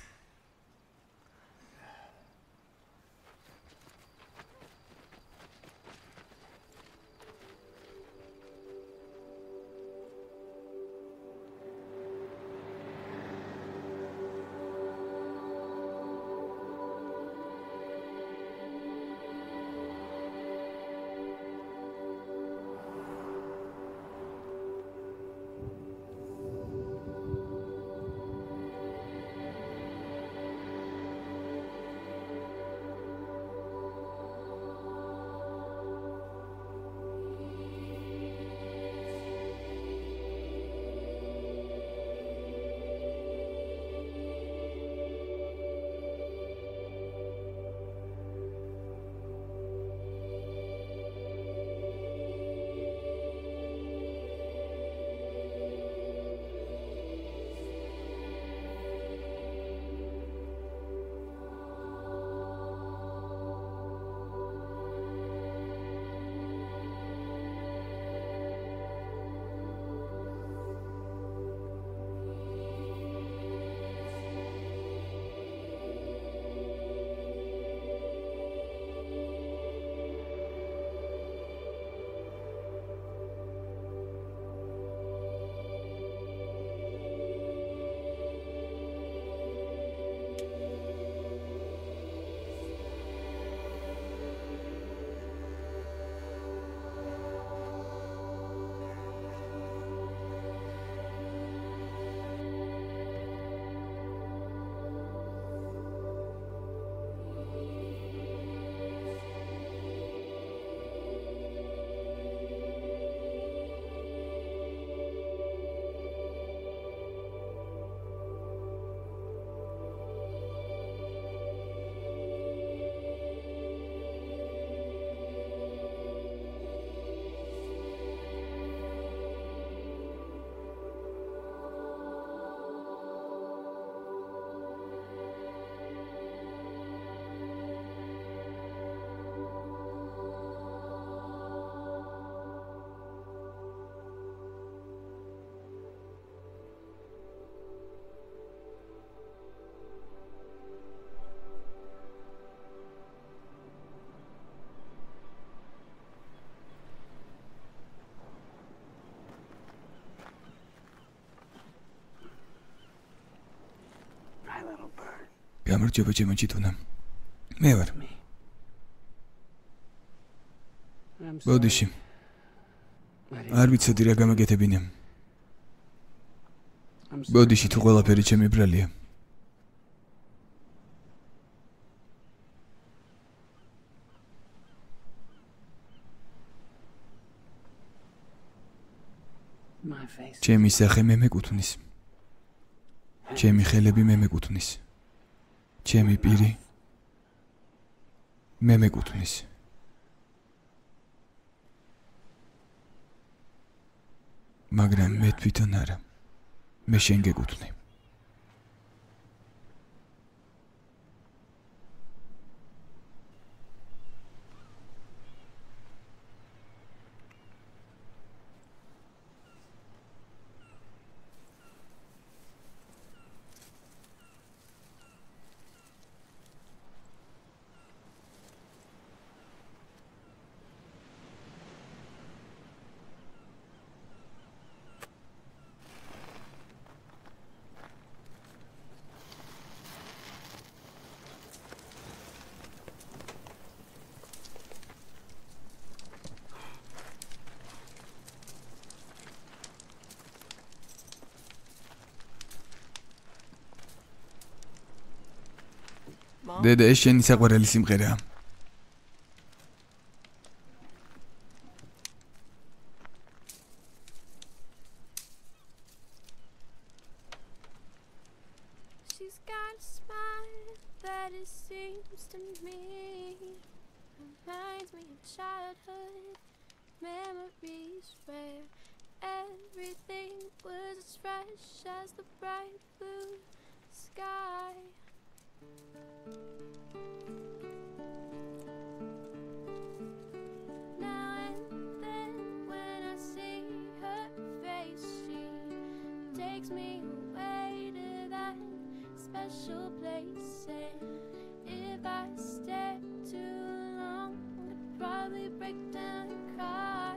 A: გამარჯობა ჩემო ჩიტუნა. მე ვარ. ბოდიში. არ ვიცოდი რა გამაგეთებინე. ბოდიში თუ ყველაფერი ჩემი ბრალია. ჩემი სახე მე მეკუთვნის. ჩემი ხელები მე მეკუთვნის. ჩემი პირი მე მეკუთვნის. მაგრამ მე თვითონ არა. მე შენ გეკუთვნი. დედა, ეს შენი საყვარელი სიმღერაა.
E: She's got a smile that it seems to me reminds me of childhood memories where everything was as fresh as the bright blue sky. Now and then when I see her face, she takes me away to that special place. And if I stay too long, I'd probably break down and cry.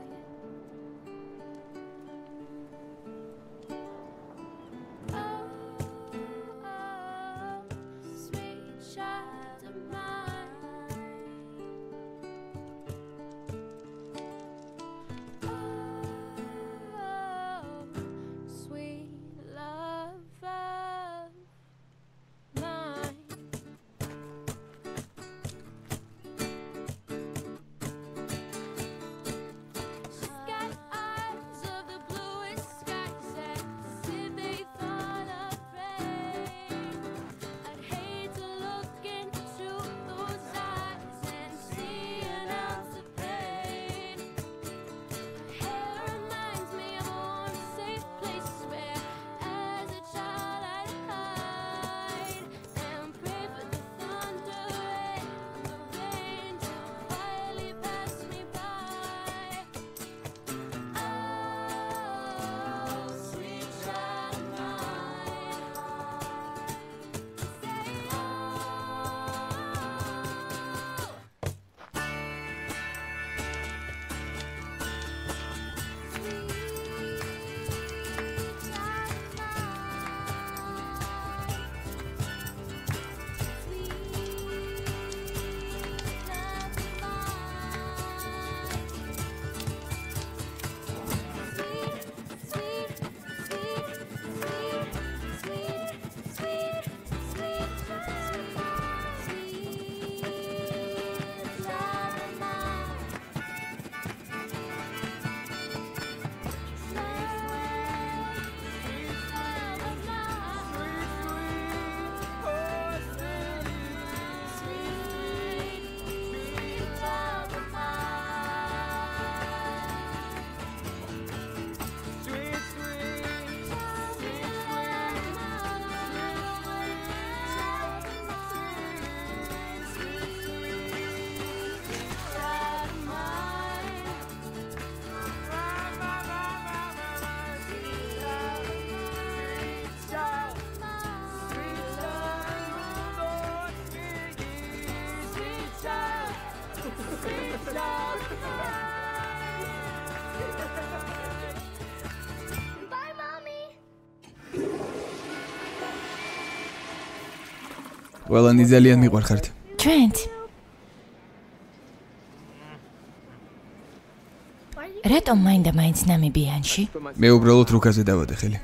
A: ყველანი ძალიან მიყვარხართ.
B: ჩვენც. რატომ მაინდა-მაინც ნამიბიანში?
A: მე უბრალოდ რუკაზე დავადე ხელი.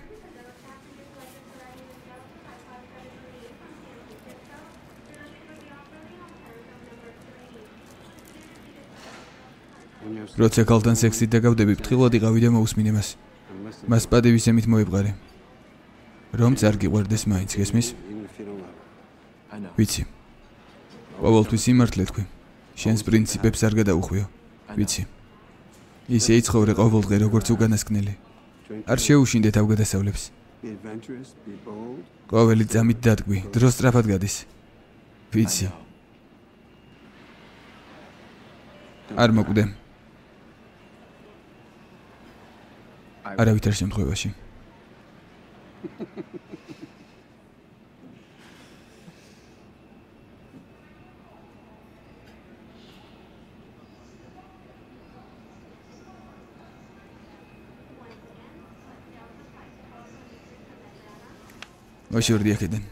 A: როცა ქალთან სექსით დაგავდები, ფრთხილად იყავი და მოусმინე მას. მას პატივისცემით მოიბრარე. რომ წარ გიყვარდეს მაინც, გესმის? ვიცი. ყოველთვის სიმართლე თქვი. შენს პრინციპებს არ გადაუხვიო. ვიცი. ისე იცხოვრე ყოველდღე როგორც უკანასკნელი. არ შეუშინდე თავგადასავლებს. ყოველი წამით დადგმი, დრო სწრაფად გადის. ვიცი. არ მოკვდე. არავითარ შემთხვევაში. მოშორდი აქედან.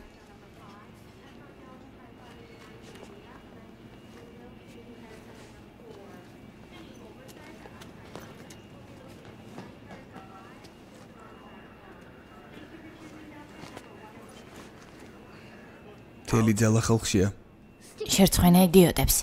A: თელი ძალა ხალხშია.
B: შერცხვენა იდიოტებს.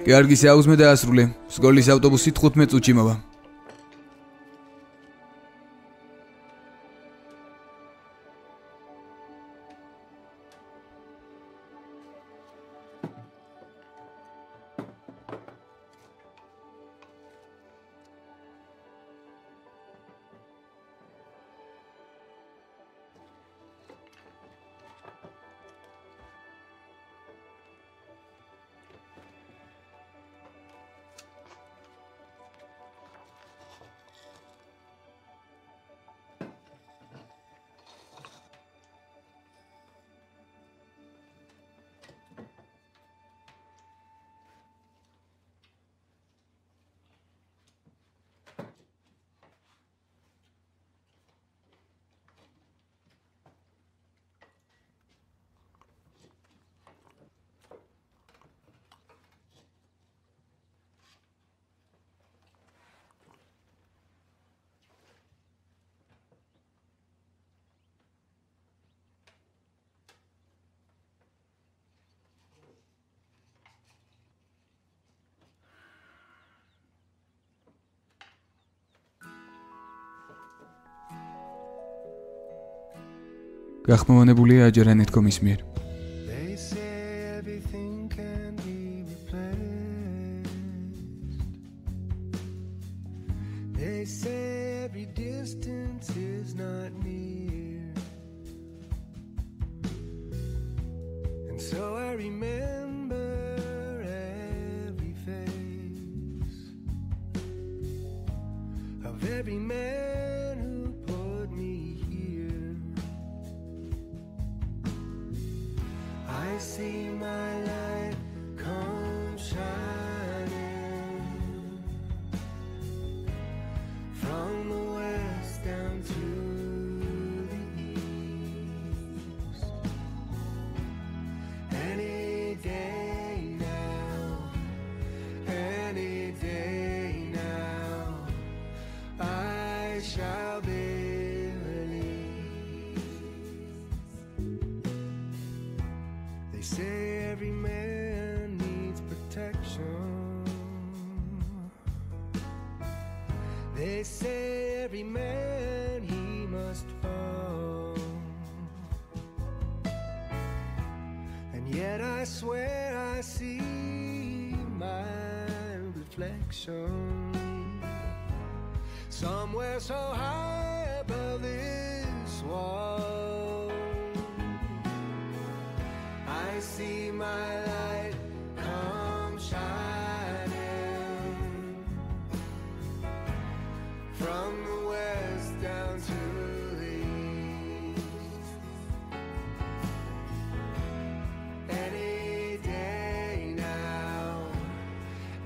A: კარგი, საუზმე დაასრულე. სკოლის ავტობუსი 15 წუთში მოვა. გახმოვანებულია აჯერანეთკომის მიერ.
F: They say everything can be replaced. They say every distance is not near. And so I remember every face of every man who put me here. I see my light come shining. They say every man he must fall, and yet I swear I see my reflection somewhere so high above this wall. I see my light come shining from the west down to the east. Any day now,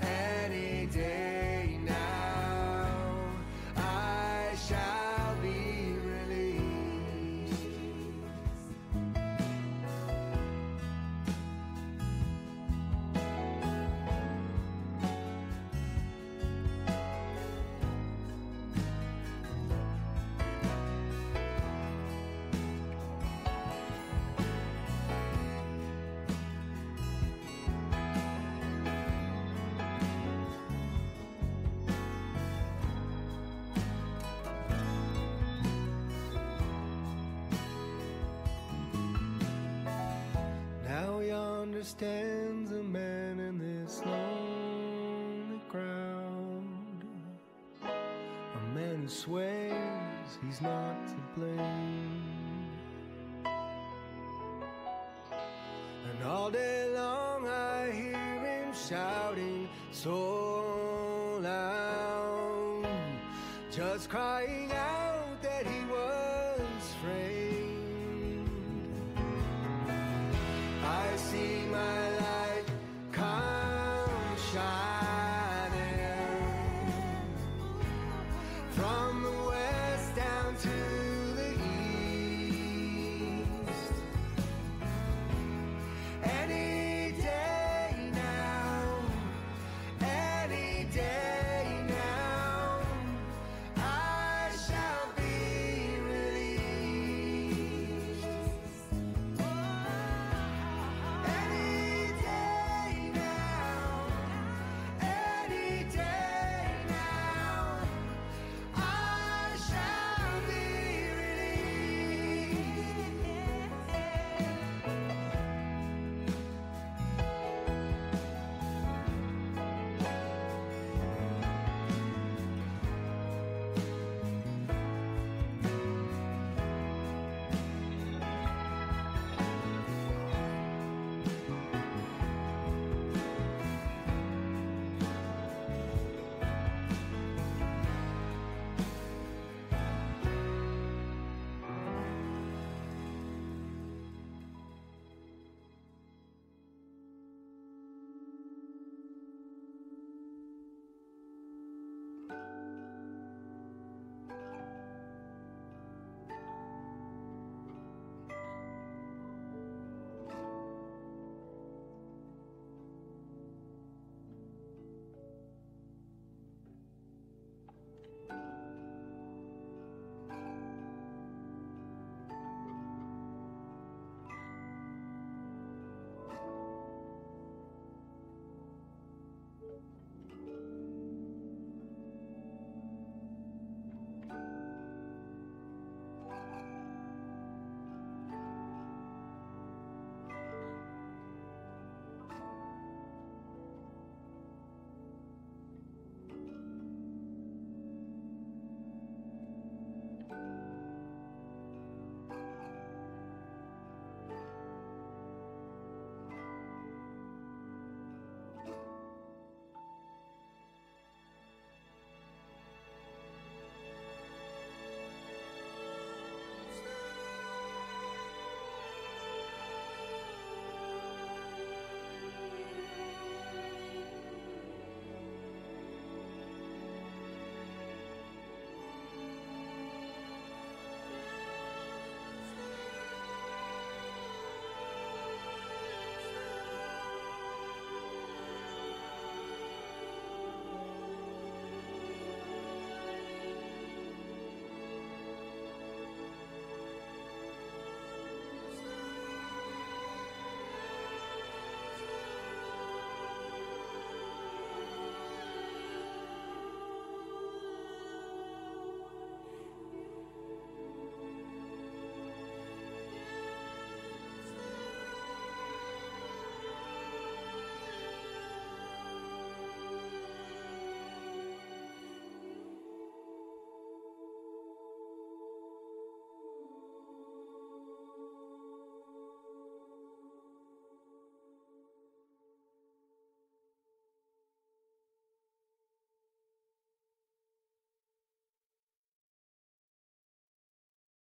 F: any day now, I shall be released. Now yonder stands a man in this lonely crowd, a man who swears he's not to blame. And all day long I hear him shouting so loud, just crying out that he was framed. I see